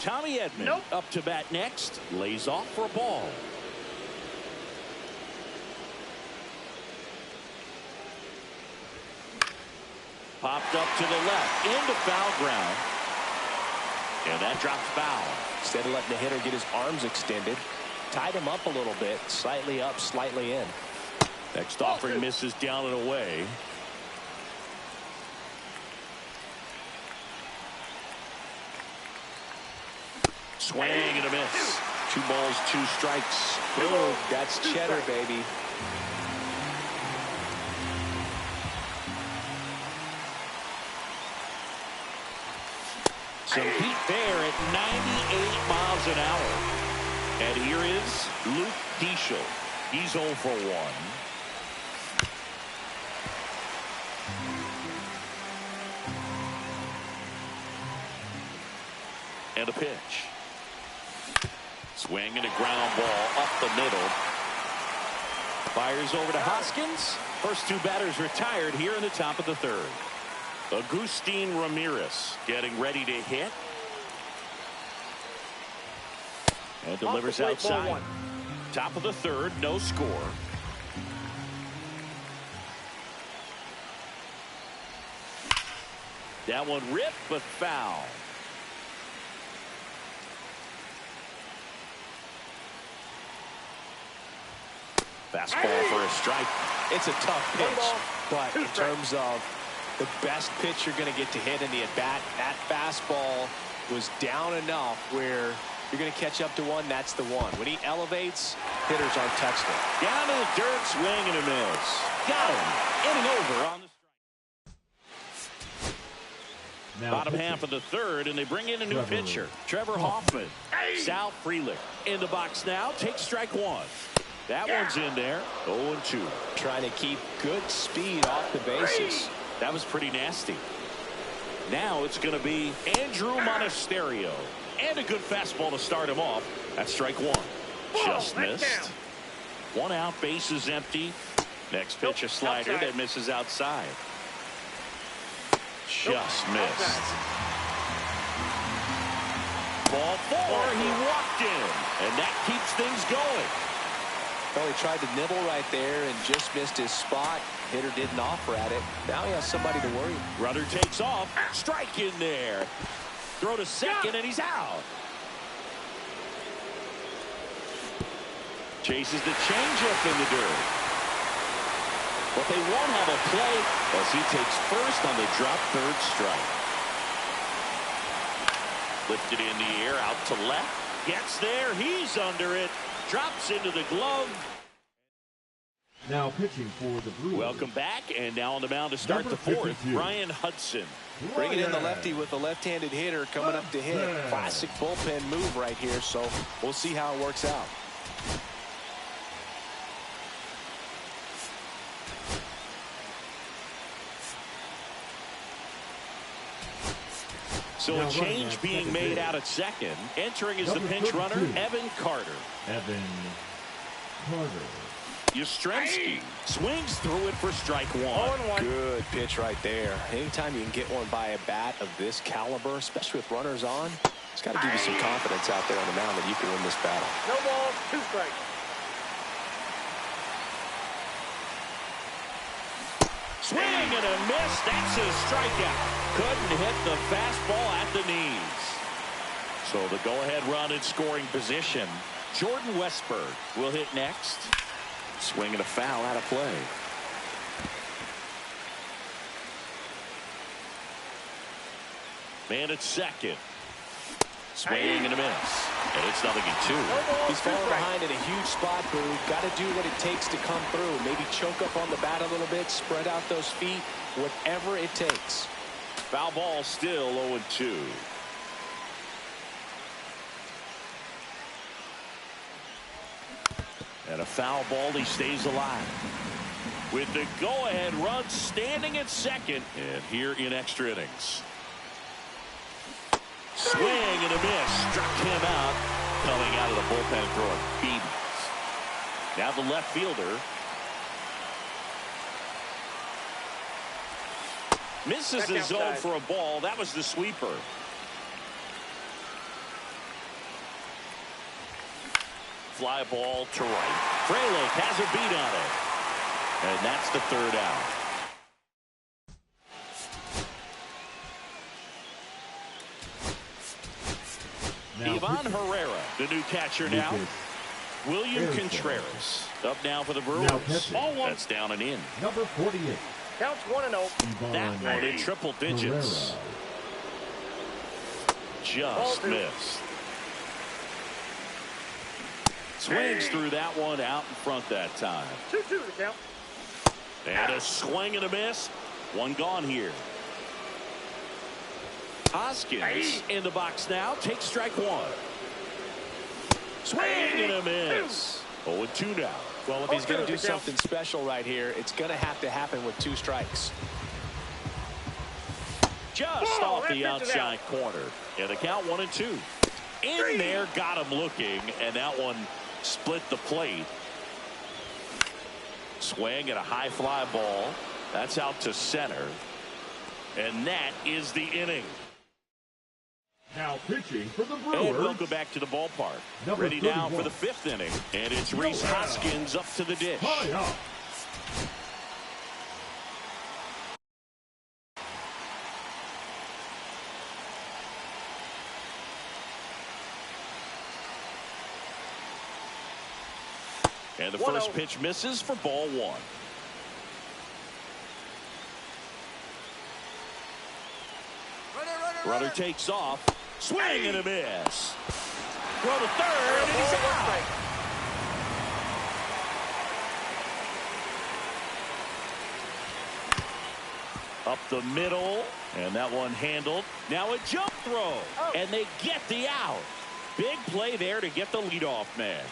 Speaker 1: Tommy Edman up to bat next. Lays off for a ball. Popped up to the left. Into foul ground. And that drops foul.
Speaker 2: Instead of letting the hitter get his arms extended, tied him up a little bit. Slightly up, slightly in.
Speaker 1: Next offering misses down and away. Swing and a miss. 2 balls, 2 strikes.
Speaker 2: Boom, that's cheddar, baby.
Speaker 1: Some heat there at 98 miles an hour. And here is Luke Diesel. He's 0 for 1. And a pitch. Swing and a ground ball up the middle. Fires over to Hoskins. First 2 batters retired here in the top of the 3rd. Agustin Ramirez getting ready to hit. And delivers outside. Top of the 3rd, no score. That one ripped, but foul. Fastball for a strike.
Speaker 2: It's a tough pitch, but in terms of the best pitch you're going to get to hit in the at-bat, that fastball was down enough where you're going to catch up to one. That's the one. When he elevates, hitters aren't touching it.
Speaker 1: Down to the dirt, swing and a miss. Got him. Inning over on the strike.
Speaker 4: Now
Speaker 1: Bottom half of the 3rd, and they bring in a new pitcher, Trevor Hoffman. Sal Frelick in the box now. Takes strike 1. That one's in there. 0-2.
Speaker 2: Trying to keep good speed off the bases.
Speaker 1: That was pretty nasty. Now it's going to be Andrew Monasterio. And a good fastball to start him off. That's strike 1. Just missed. 1 out, bases empty. Next pitch, a slider that misses outside. Just missed. Ball 4, he walked in. And that keeps things going.
Speaker 2: Well, he tried to nibble right there and just missed his spot. Hitter didn't offer at it. Now he has somebody to worry.
Speaker 1: Runner takes off. Strike in there. Throw to second, and he's out. Chases the changeup in the dirt. But they won't have a play as he takes first on the drop 3rd strike. Lifted in the air, out to left. Gets there. He's under it. Drops into the glove.
Speaker 4: Now pitching for the Brewers.
Speaker 1: Welcome back, and now on the mound to start the 4th, Brian Hudson.
Speaker 2: Bringing in the lefty with a left-handed hitter coming up to hit. Classic bullpen move right here, so we'll see how it works out.
Speaker 1: So a change being made out at second. Entering is the pinch runner, Evan Carter.
Speaker 4: Evan Carter.
Speaker 1: Yastrzemski swings through it for strike 1.
Speaker 2: Good pitch right there. Anytime you can get one by a bat of this caliber, especially with runners on, it's got to give you some confidence out there on the mound that you can win this battle.
Speaker 3: No ball, 2 strikes.
Speaker 1: Swing and a miss. That's a strikeout. Couldn't hit the fastball at the knees. So the go-ahead run in scoring position. Jordan Westberg will hit next. Swing and a foul out of play. Man at second. Swing and a miss. And it's 0-2.
Speaker 2: He's falling behind in a huge spot, Boo. Got to do what it takes to come through. Maybe choke up on the bat a little bit, spread out those feet, whatever it takes.
Speaker 1: Foul ball still 0-2. And a foul ball, he stays alive. With the go-ahead run standing at second. And here in extra innings. Swing and a miss. Struck him out. Coming out of the bullpen throwing BBs. Now the left fielder. Misses the zone for a ball. That was the sweeper. fly ball to right. Frelick has a beat on it. And that's the third out.
Speaker 4: Now
Speaker 1: Ivan
Speaker 4: pitching.
Speaker 1: Herrera, the new catcher now.
Speaker 4: Lucas
Speaker 1: William
Speaker 4: Harrison.
Speaker 1: Contreras up now for the Brewers.
Speaker 4: Now pitching.
Speaker 3: Ball one.
Speaker 1: That's down and in.
Speaker 4: Number 48.
Speaker 3: Counts 1-0.
Speaker 1: That
Speaker 4: Ivan
Speaker 1: one in triple digits.
Speaker 4: Herrera.
Speaker 1: Just
Speaker 3: Ball two.
Speaker 1: missed. Swings through that one out in front that time.
Speaker 3: 2-2 the count.
Speaker 1: And a swing and a miss. One gone here. Hoskins in the box now. Takes strike one. Swing and a miss. 0-2 now.
Speaker 2: Well, if he's going to do something special right here, it's going to have to happen with 2 strikes.
Speaker 1: Just
Speaker 3: Ball,
Speaker 1: off
Speaker 3: that
Speaker 1: the
Speaker 3: pitch is
Speaker 1: outside corner. And the count 1-2. In there, got him looking, and that one split the plate. Swing and a high fly ball. That's out to center. And that is the inning.
Speaker 4: Now pitching for the
Speaker 1: And
Speaker 4: Brewers.
Speaker 1: welcome back to the ballpark.
Speaker 4: Number
Speaker 1: Ready now
Speaker 4: 31.
Speaker 1: for the 5th inning. And it's Rhys Hoskins up to the dish.
Speaker 4: High up.
Speaker 1: And the
Speaker 3: 1-0.
Speaker 1: first pitch misses for ball 1. Runner takes off. Swing and a miss. Throw to third, and he's out. Up the middle, and that one handled. Now a jump throw, and they get the out. Big play there to get the leadoff man.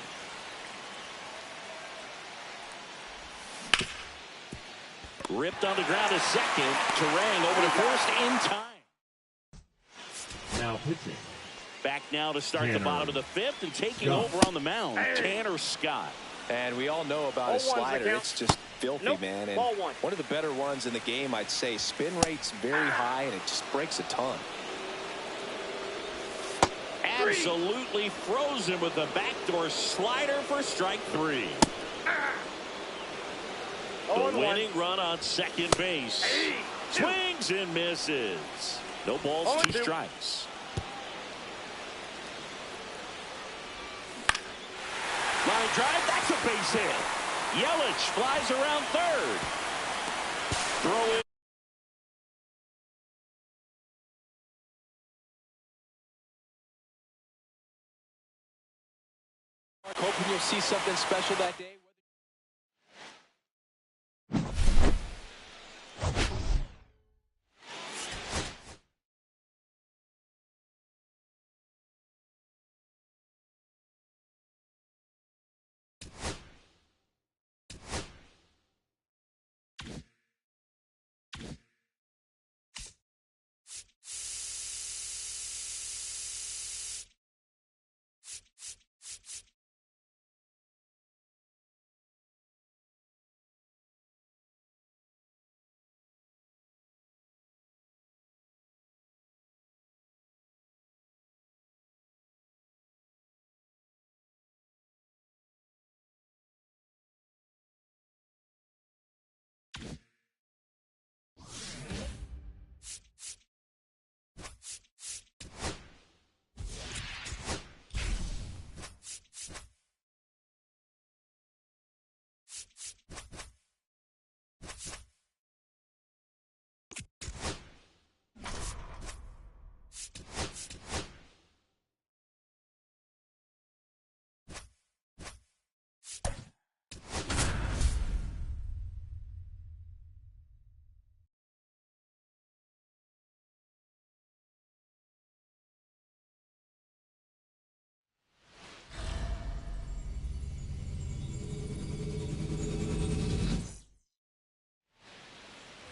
Speaker 1: Ripped on the ground to second. Terang over to first in time.
Speaker 4: Now pitching.
Speaker 1: Back now to start the
Speaker 4: Tanner
Speaker 1: bottom of the 5th and taking
Speaker 4: Scott.
Speaker 1: over on the mound, Tanner Scott.
Speaker 2: And we all know about his
Speaker 3: 0-1's the
Speaker 2: slider.
Speaker 3: count.
Speaker 2: It's just filthy,
Speaker 3: Nope.
Speaker 2: man. And
Speaker 3: Ball one.
Speaker 2: one of the better ones in the game, I'd say. Spin rate's very high, and it just breaks a ton.
Speaker 1: Absolutely frozen with the backdoor slider for strike 3. The
Speaker 3: 0-1.
Speaker 1: winning run on second base. Swings and misses. No balls, 2
Speaker 3: 0-2.
Speaker 1: strikes. Line drive, that's a base hit. Yelich flies around third. Throw in.
Speaker 2: Hoping you'll see something special that day.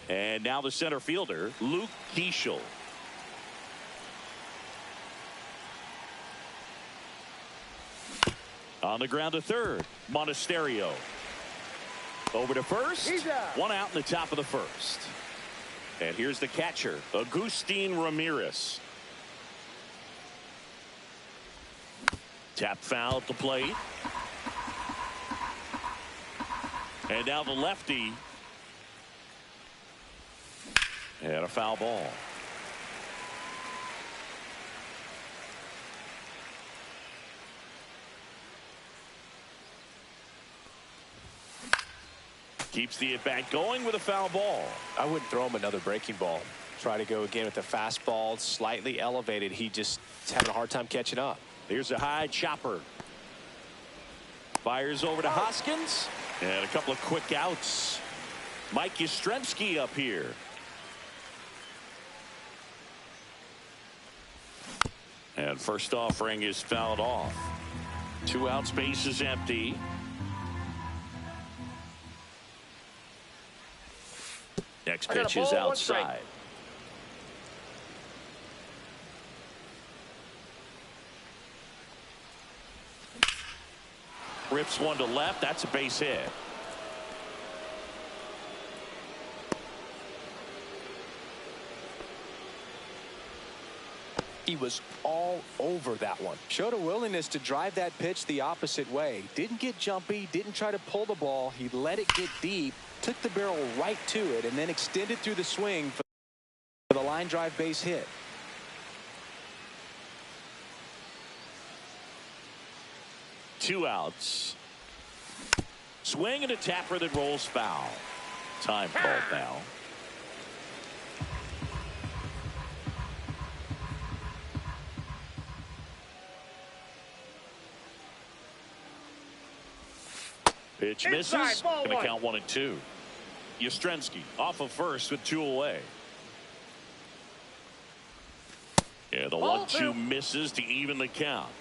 Speaker 1: And now the center fielder, Luke Keeschel. On the ground to third, Monasterio. Over to first.
Speaker 3: He's out.
Speaker 1: 1 out in the top of the first. And here's the catcher, Agustin Ramirez. Tap foul at the plate. And now the lefty. And a foul ball. Keeps the at-bat going with a foul ball.
Speaker 2: I wouldn't throw him another breaking ball. Try to go again with the fastball, slightly elevated. He just is having a hard time catching up.
Speaker 1: Here's a high chopper. Fires over to Hoskins. And a couple of quick outs. Mike Yastrzemski up here. And first offering is fouled off. 2 outs, base is empty. Next pitch is outside. Rips one to left. That's a base hit.
Speaker 2: He was all over that one. Showed a willingness to drive that pitch the opposite way. Didn't get jumpy, didn't try to pull the ball. He let it get deep, took the barrel right to it, and then extended through the swing for the line drive base hit.
Speaker 1: Two outs. Swing and a tapper that rolls foul. Time called now. Pitch misses. Going to count 1-2. Yastrzemski off of first with 2 away. Yeah, the 1-2 misses to even the count.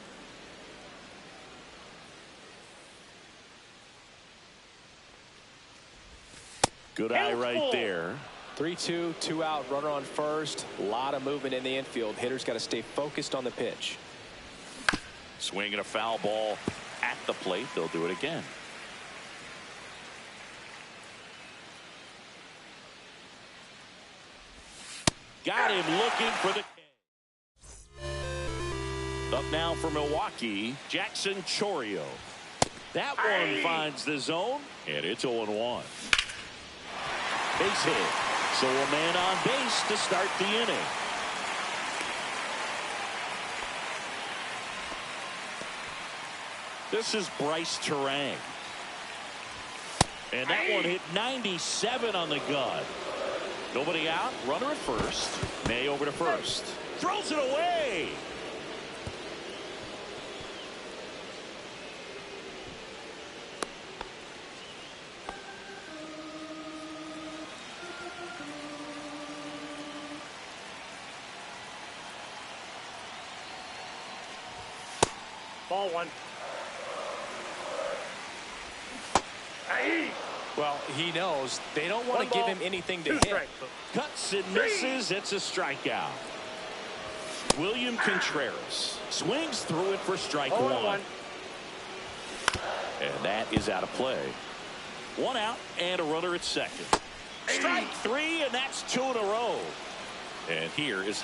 Speaker 1: Good eye right there.
Speaker 2: 3-2, 2 out, runner on first. A lot of movement in the infield. Hitters got to stay focused on the pitch.
Speaker 1: Swing and a foul ball at the plate. They'll do it again. Got him looking for the K. Up now for Milwaukee, Jackson Chourio. That one finds the zone, and it's 0-1. Base hit. So a man on base to start the inning. This is Bryce Terang. And that one hit 97 on the gun. Nobody out. Runner at first. May over to first. Throws it away.
Speaker 3: Ball one.
Speaker 2: Well, he knows they don't want to give him anything to hit.
Speaker 1: Cuts and misses. It's a strikeout. William Contreras swings through it for strike one. And that is out of play. 1 out and a runner at second. Strike 3, and that's 2 in a row. And here is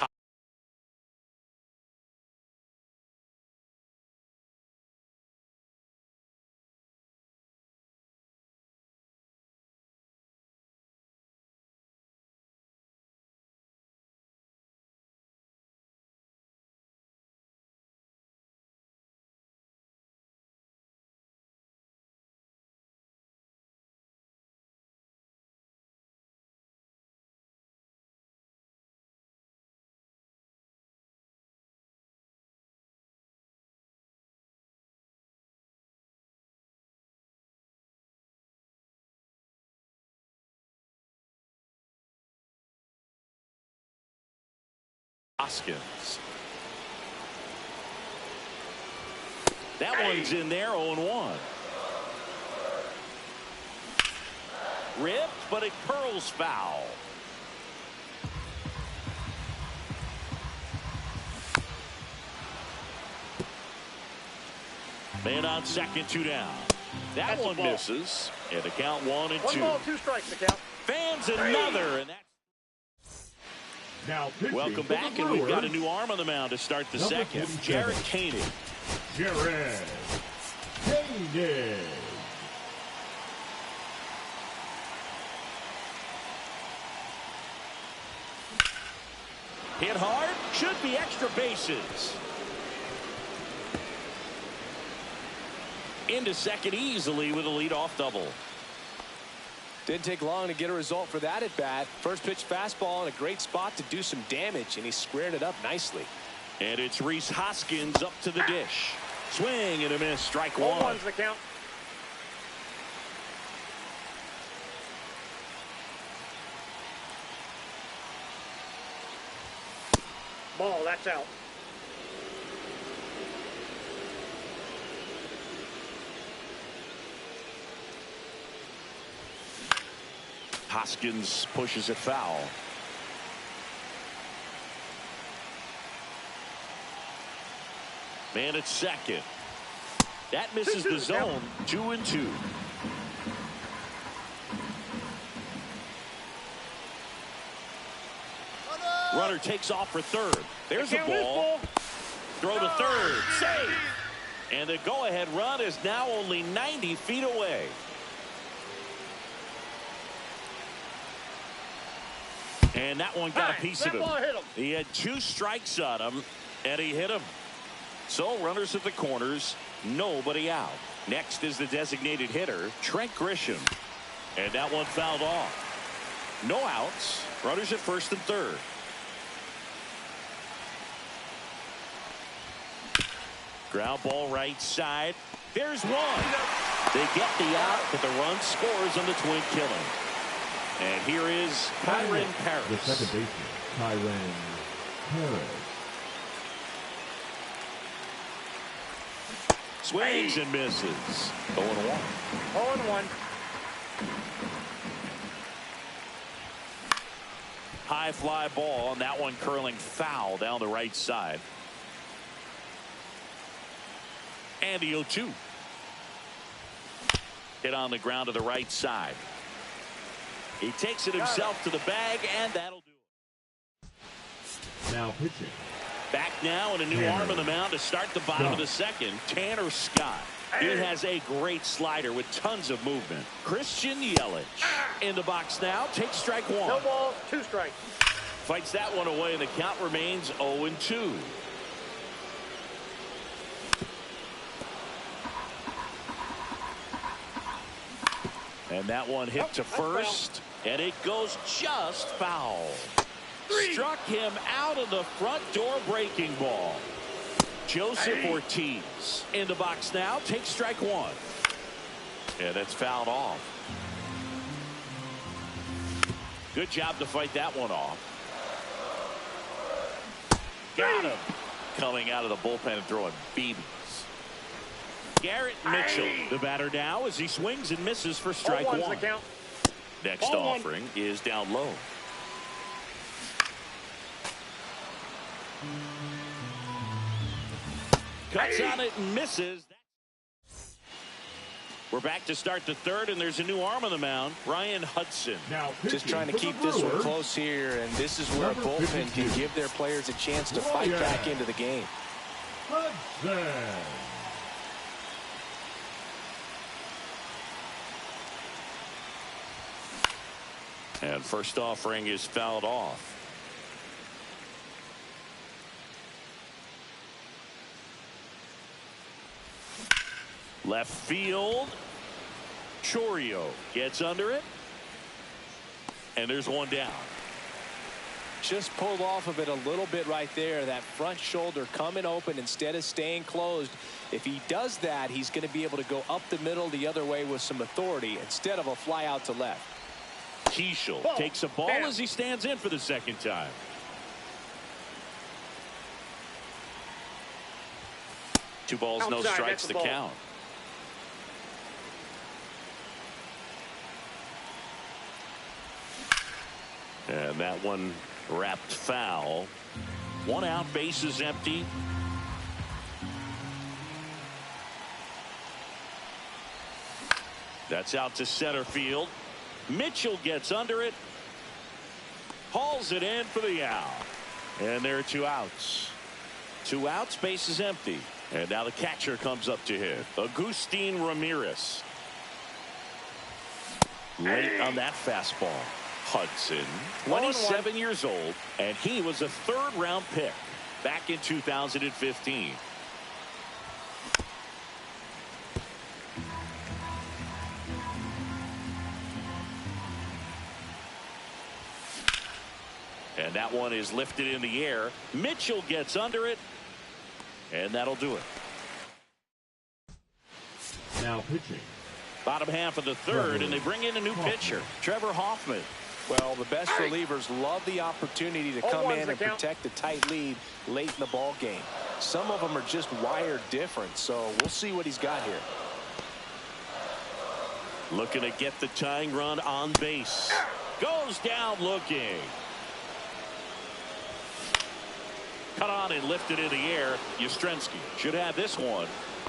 Speaker 1: Hoskins. That one's in there, 0-1. Ripped, but it curls foul. Man on second, 2 down. That one misses. And the count 1-2.
Speaker 3: 1 ball, 2 strikes the count.
Speaker 1: Fans another, and that's
Speaker 4: Now
Speaker 1: welcome back, and we've got a new arm on the mound to start the second. Jared Koenig.
Speaker 4: Jared Koenig.
Speaker 1: Hit hard. Should be extra bases. Into second easily with a leadoff double.
Speaker 2: Didn't take long to get a result for that at bat. First pitch fastball in a great spot to do some damage, and he squared it up nicely.
Speaker 1: And it's Rhys Hoskins up to the dish. Swing and a miss. Strike one.
Speaker 3: 0-1's the count. Ball, that's out.
Speaker 1: Hoskins pushes it foul. Man at second. That misses the zone. 2-2. Runner takes off for third. There's a ball. Throw to third. Save. And the go-ahead run is now only 90 feet away. And that one got a piece of him. He had 2 strikes on him, and he hit him. So runners at the corners, nobody out. Next is the designated hitter, Trent Grisham. And that one fouled off. No outs. Runners at first and third. Ground ball right side. There's one. They get the out, but the run scores on the twin killing. And here is Kyron Paris.
Speaker 4: The second baseman, Kyron Paris.
Speaker 1: Swings and misses. 0-1.
Speaker 3: 0-1.
Speaker 1: High fly ball, and that one curling foul down the right side. And the 0-2. Hit on the ground to the right side. He takes it himself to the bag, and that'll do it.
Speaker 4: Now pitching.
Speaker 1: Back now and a new arm on the mound to start the bottom of the second. Tanner Scott. He has a great slider with tons of movement. Christian Yelich in the box now. Takes strike one.
Speaker 3: No balls, 2 strikes.
Speaker 1: Fights that one away, and the count remains 0-2. And that one hit to first, and it goes just foul. Struck him out of the front door breaking ball. Joseph Ortiz in the box now. Takes strike one. And that's fouled off. Good job to fight that one off. Got him. Coming out of the bullpen and throwing BBs. Garrett Mitchell, the batter now, as he swings and misses for strike one.
Speaker 3: The count.
Speaker 1: Next offering is down low. Cuts on it and misses. We're back to start the third, and there's a new arm on the mound, Ryan Hudson.
Speaker 4: Now
Speaker 2: just trying to keep this one close here, and this is where a bullpen can give their players a chance to fight back into the game.
Speaker 4: Hudson.
Speaker 1: And first offering is fouled off. Left field. Chorio gets under it. And there's one down.
Speaker 2: Just pulled off of it a little bit right there. That front shoulder coming open instead of staying closed. If he does that, he's going to be able to go up the middle the other way with some authority instead of a fly out to left.
Speaker 1: Keishel takes a ball as he stands in for the second time. Two balls, no strikes to count. And that one wrapped foul. One out, base is empty. That's out to center field. Mitchell gets under it. Hauls it in for the out. And there are two outs. Two outs, base is empty. And now the catcher comes up to hit. Agustin Ramirez. Late on that fastball. Hudson,
Speaker 3: 1-1.
Speaker 1: 27 years old, and he was a third-round pick back in 2015. And that one is lifted in the air. Mitchell gets under it, and that'll do it.
Speaker 4: Now pitching.
Speaker 1: Bottom half of the third, and they bring in a new pitcher, Trevor Hoffman.
Speaker 2: Well, the best relievers love the opportunity to come in and protect a tight lead late in the ball game. Some of them are just wired different, so we'll see what he's got here.
Speaker 1: Looking to get the tying run on base. Goes down looking. Cut on and lifted in the air. Yastrzemski should have this one.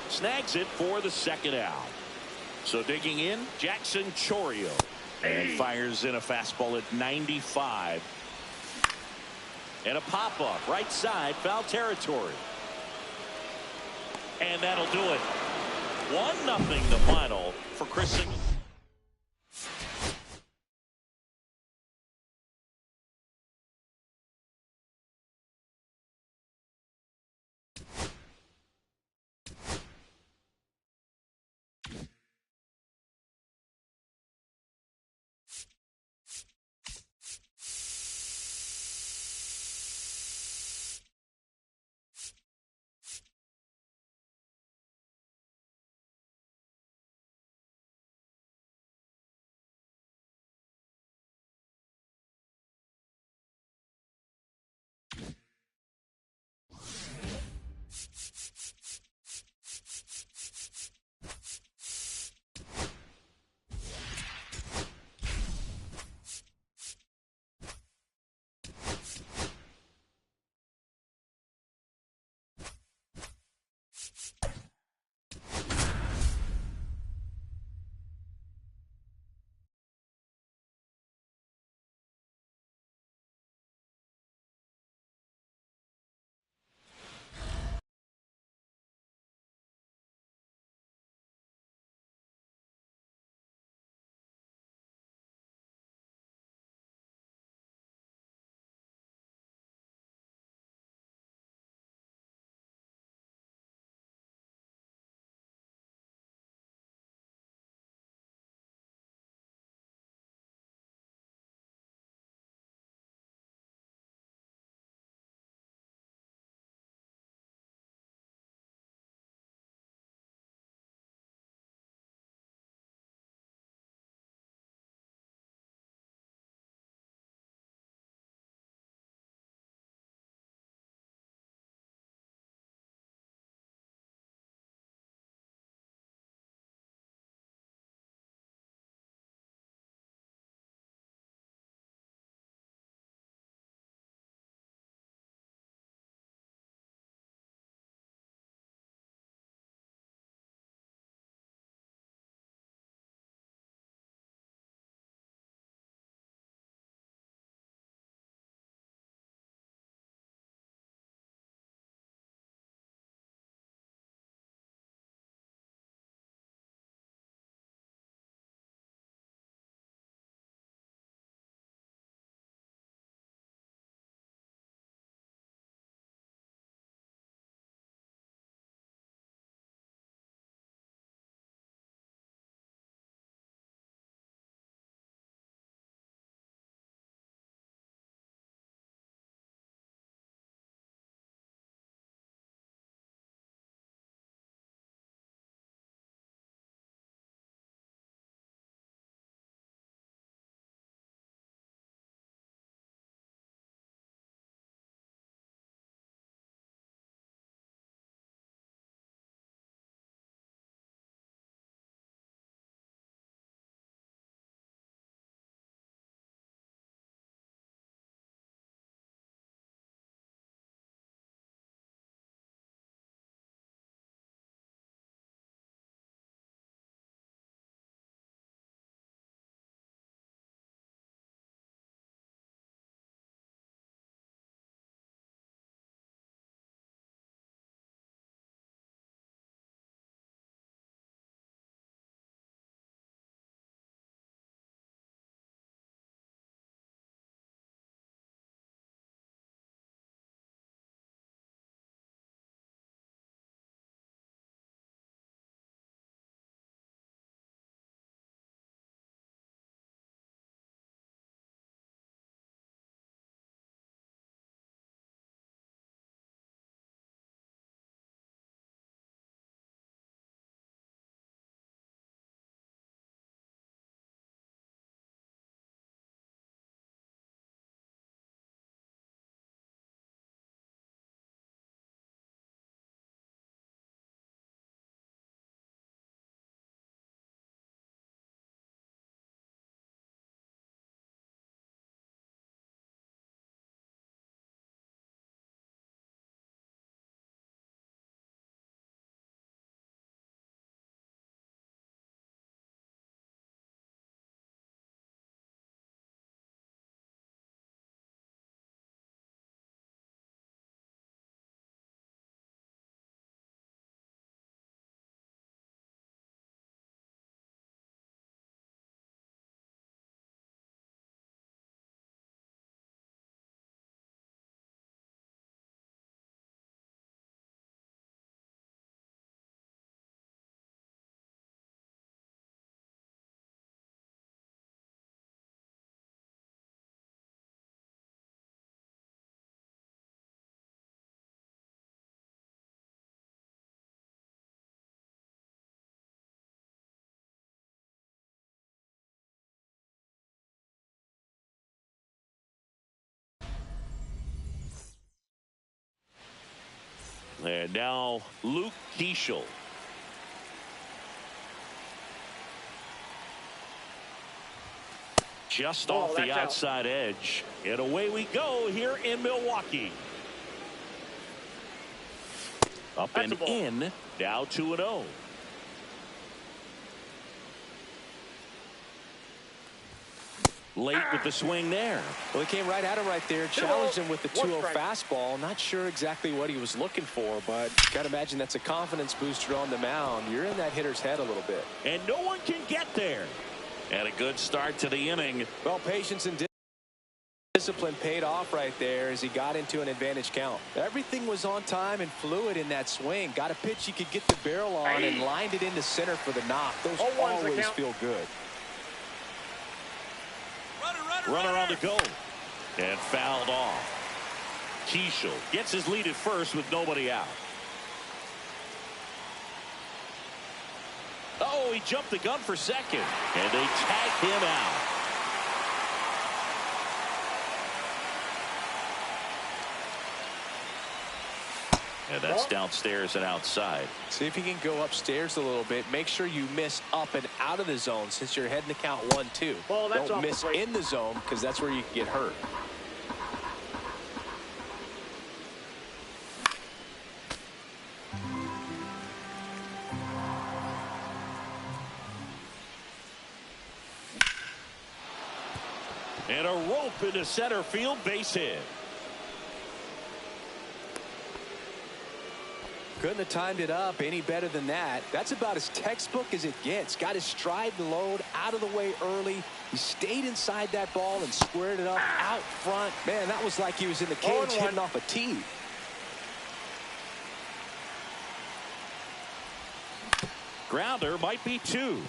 Speaker 1: Snags it for the second out. So digging in, Jackson Chourio. And fires in a fastball at 95. And a pop-up right side, foul territory. And that'll do it. 1-0 the final for Chris Singleton. And now Luke Keeschel. Just off the outside edge. And away we go here in Milwaukee. Up and in. Now 2-0. Late with the swing there.
Speaker 2: Well, he came right at him right there, challenged him with the 2-0 fastball. Not sure exactly what he was looking for, but got to imagine that's a confidence booster on the mound. You're in that hitter's head a little bit.
Speaker 1: And no one can get there. And a good start to the inning.
Speaker 2: Well, patience and discipline paid off right there as he got into an advantage count. Everything was on time and fluid in that swing. Got a pitch he could get the barrel on and lined it into center for the knock. Those always feel good.
Speaker 1: Runner on the go. And fouled off. Keeschel gets his lead at first with nobody out. Oh, he jumped the gun for second. And they tag him out. And that's downstairs and outside.
Speaker 2: See if you can go upstairs a little bit. Make sure you miss up and out of the zone since you're heading to count 1-2. Don't miss in the zone because that's where you can get hurt.
Speaker 1: And a rope into center field, base hit.
Speaker 2: Couldn't have timed it up any better than that. That's about as textbook as it gets. Got his stride and load out of the way early. He stayed inside that ball and squared it up out front. Man, that was like he was in the cage hitting off a tee.
Speaker 1: Grounder might be 2.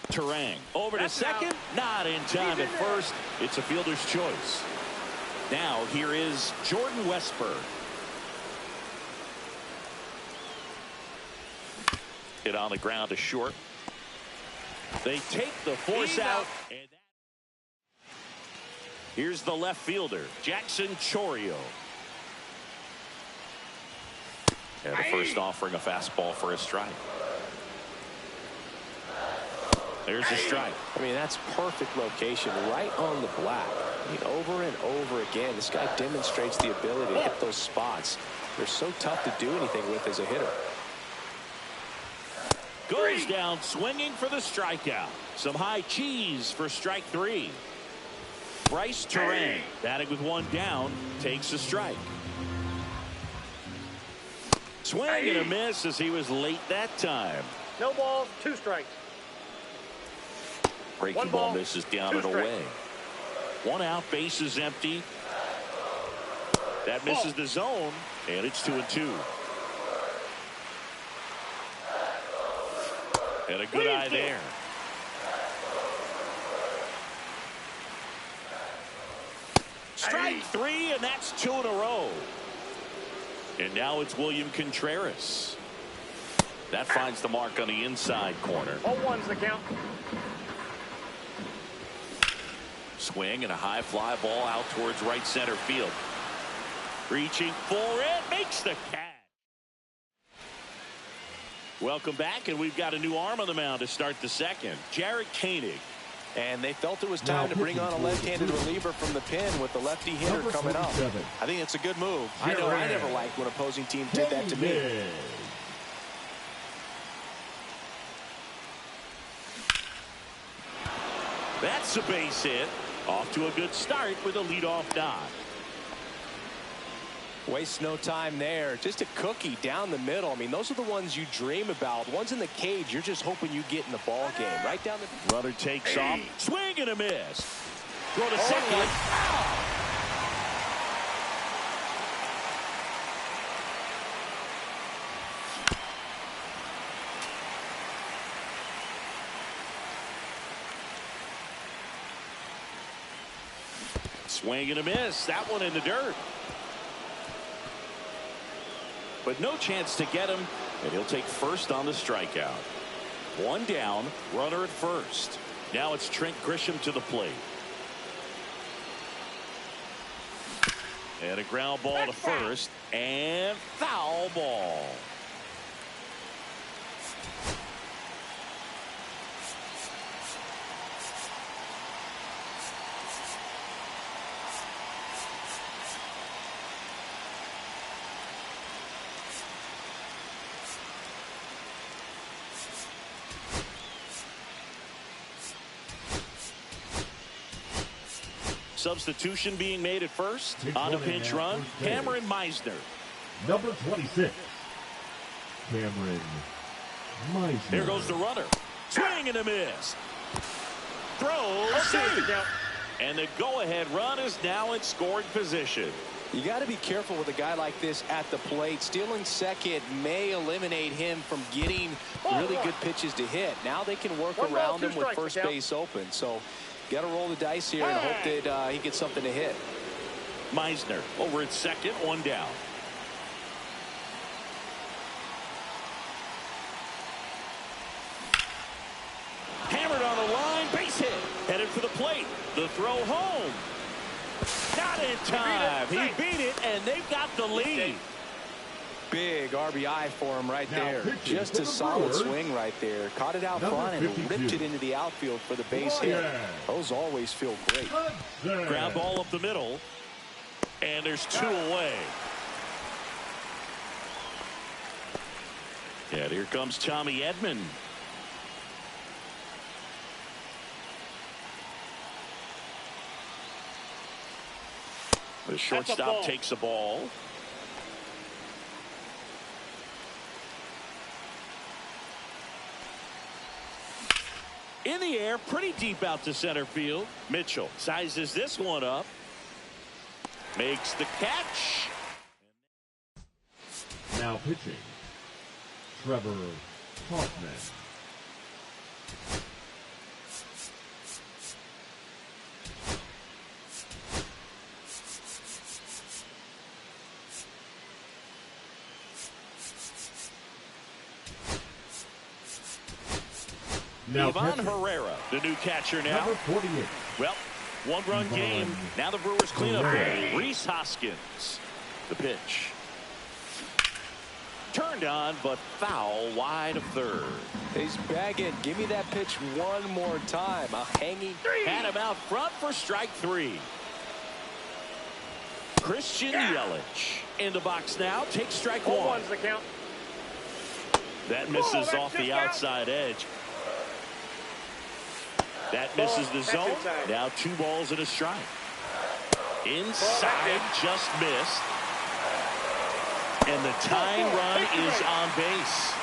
Speaker 1: Terang over to second. Not in time at first. It's a fielder's choice. Now here is Jordan Westburg. Hit on the ground to short. They take the force out. And here's the left fielder, Jackson Chourio. And the first offering a fastball for a strike. There's a strike.
Speaker 2: I mean, that's perfect location right on the black. I mean, over and over again, this guy demonstrates the ability to hit those spots. They're so tough to do anything with as a hitter.
Speaker 1: Goes down swinging for the strikeout. Some high cheese for strike 3. Bryce Terang batting with 1 down takes a strike. Swing and a miss as he was late that time.
Speaker 3: No balls, 2 strikes.
Speaker 1: Breaking ball misses down and away. 1 out, bases empty. That misses the zone, and it's 2-2. And a good eye there. Strike 3, and that's 2 in a row. And now it's William Contreras. That finds the mark on the inside corner.
Speaker 3: 0-1's the count.
Speaker 1: Swing and a high fly ball out towards right center field. Reaching for it, makes the catch. Welcome back, and we've got a new arm on the mound to start the second. Jarrett Koenig.
Speaker 2: And they felt it was time to bring on a left-handed reliever from the pen with the lefty hitter coming up. I think it's a good move. I know I never liked when opposing teams did that to me.
Speaker 1: That's a base hit. Off to a good start with a leadoff knock.
Speaker 2: Waste no time there. Just a cookie down the middle. I mean, those are the ones you dream about. Ones in the cage, you're just hoping you get in the ball game. Right down the...
Speaker 1: Runner takes off. Swing and a miss. Throw to second. Swing and a miss. That one in the dirt. But no chance to get him, and he'll take first on the strikeout. 1 down, runner at first. Now it's Trent Grisham to the plate. And a ground ball to first. And foul ball. Substitution being made at first. On a pinch run, Cameron Meisner.
Speaker 4: Number 26, Cameron Meisner.
Speaker 1: Here goes the runner. Swing and a miss. Throws. And the go-ahead run is now in scoring position.
Speaker 2: You got to be careful with a guy like this at the plate. Stealing second may eliminate him from getting really good pitches to hit. Now they can work around him with first base open. So got to roll the dice here and hope that he gets something to hit.
Speaker 1: Meisner over at second, one down. Hammered on the line, base hit. Headed for the plate. The throw home. Not in time. He beat it, and they've got the lead.
Speaker 2: Big RBI for him right there. Just a solid swing right there. Caught it out front and ripped it into the outfield for the base hit. Those always feel great.
Speaker 1: Ground ball up the middle. And there's two away. And here comes Tommy Edman. The shortstop takes the ball. In the air, pretty deep out to center field. Mitchell sizes this one up. Makes the catch.
Speaker 4: Now pitching, Trevor Hoffman.
Speaker 1: Now Ivan Herrera, the new catcher now.
Speaker 4: Number 48.
Speaker 1: Well, one-run game. Now the Brewers clean up goal. Rhys Hoskins, the pitch. Turned on, but foul wide of third.
Speaker 2: He's bagging. Give me that pitch one more time. A hanging.
Speaker 1: Had him out front for strike three. Christian Yelich in the box now. Takes strike one.
Speaker 3: One's the count.
Speaker 1: That misses off the outside edge. That misses the zone. Now 2 balls and a strike. Inside, just missed. And the tying run is on base.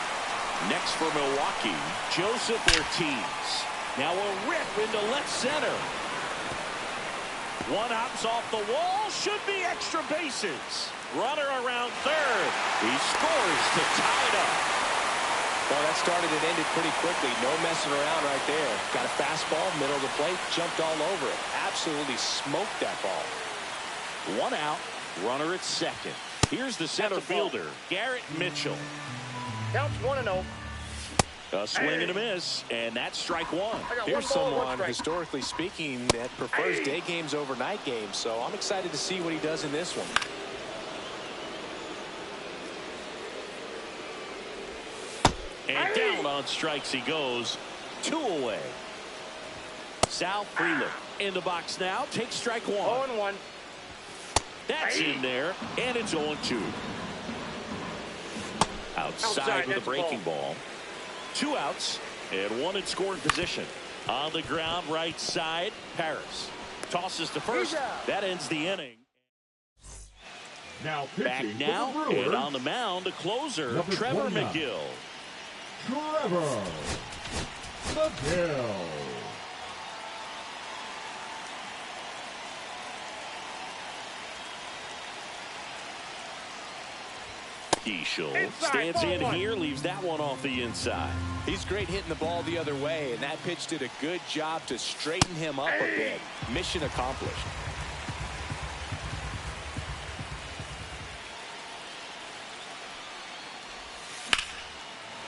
Speaker 1: Next for Milwaukee, Joseph Ortiz. Now a rip into left center. One hops off the wall. Should be extra bases. Runner around third. He scores to tie it up.
Speaker 2: Well, that started and ended pretty quickly. No messing around right there. Got a fastball, middle of the plate, jumped all over it. Absolutely smoked that ball.
Speaker 1: One out, runner at second. Here's the center fielder, Garrett Mitchell.
Speaker 3: Counts 1-0.
Speaker 1: A swing and a miss, and that's strike one.
Speaker 2: Here's someone, historically speaking, that prefers day games over night games. So I'm excited to see what he does in this one.
Speaker 1: And down on strikes he goes. 2 away. Sal Freeland in the box now. Takes strike one.
Speaker 3: 0-1.
Speaker 1: That's in there, and it's 0-2. Outside with a breaking ball. 2 outs, and 1 in scoring position. On the ground, right side, Paris. Tosses to first. That ends the inning.
Speaker 4: Now
Speaker 1: back now, and on the mound, a closer, Trevor McGill.
Speaker 4: Trevor McGill.
Speaker 1: Easchel stands in here, leaves that one off the inside.
Speaker 2: He's great hitting the ball the other way, and that pitch did a good job to straighten him up a bit. Mission accomplished.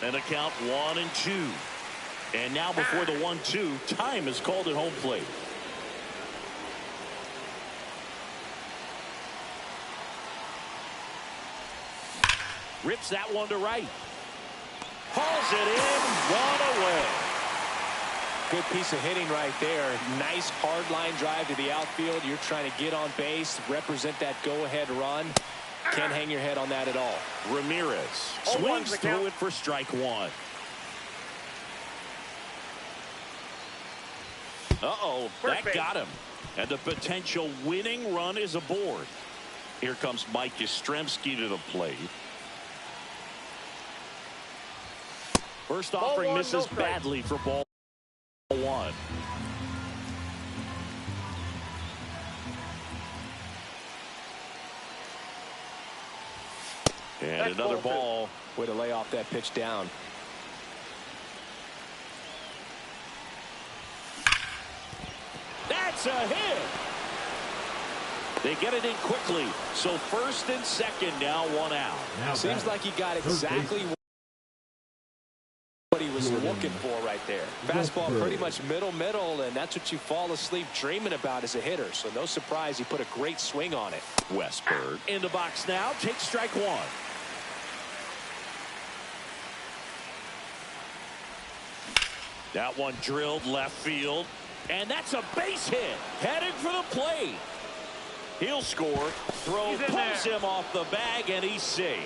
Speaker 1: And a count 1-2. And now before the 1-2, time is called at home plate. Rips that one to right. Hauls it in. One away.
Speaker 2: Good piece of hitting right there. Nice hard line drive to the outfield. You're trying to get on base, represent that go-ahead run. Can't hang your head on that at all.
Speaker 1: Ramirez swings through it for strike one. That got him. And the potential winning run is aboard. Here comes Mike Yastrzemski to the plate. First offering misses badly for ball one. And another ball.
Speaker 2: Way to lay off that pitch down.
Speaker 1: That's a hit. They get it in quickly. So first and second now, one out.
Speaker 2: Seems like he got exactly what he was looking for right there. Fastball pretty much middle, and that's what you fall asleep dreaming about as a hitter. So no surprise he put a great swing on it.
Speaker 1: Westberg in the box now. Takes strike one. That one drilled left field. And that's a base hit. Headed for the plate. He'll score. Throw pulls him off the bag, and he's safe.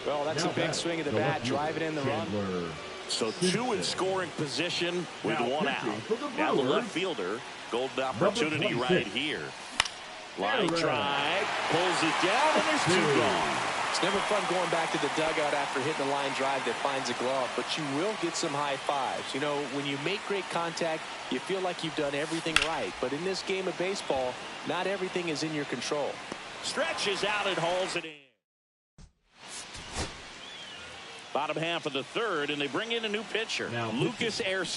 Speaker 2: Well, that's a big swing of the bat, driving in the run.
Speaker 1: So two in scoring position with one out. Now the left fielder. Golden opportunity right here. Line drive. Pulls it down, and there's two gone.
Speaker 2: It's never fun going back to the dugout after hitting a line drive that finds a glove, but you will get some high fives. You know, when you make great contact, you feel like you've done everything right. But in this game of baseball, not everything is in your control.
Speaker 1: Stretches out and hauls it in. Bottom half of the third, and they bring in a new pitcher, Lucas Erce.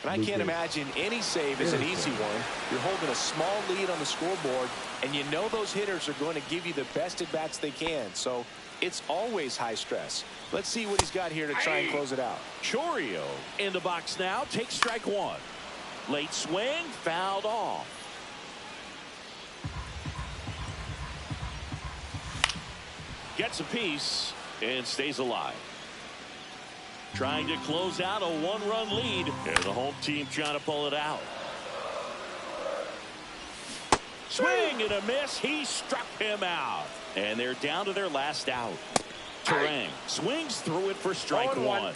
Speaker 2: And I can't imagine any save is an easy one. You're holding a small lead on the scoreboard, and you know those hitters are going to give you the best at-bats they can. So it's always high stress. Let's see what he's got here to try and close it out.
Speaker 1: Chourio in the box now. Takes strike one. Late swing, fouled off. Gets a piece and stays alive. Trying to close out a one-run lead, and the home team trying to pull it out. Swing and a miss. He struck him out, and they're down to their last out. Terang swings through it for strike one.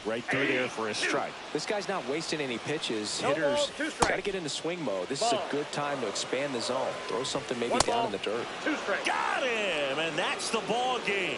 Speaker 1: Right through there for a strike.
Speaker 2: This guy's not wasting any pitches. Hitters got to get into swing mode. This is a good time to expand the zone. Throw something maybe down in the dirt.
Speaker 1: Got him, and that's the ball game.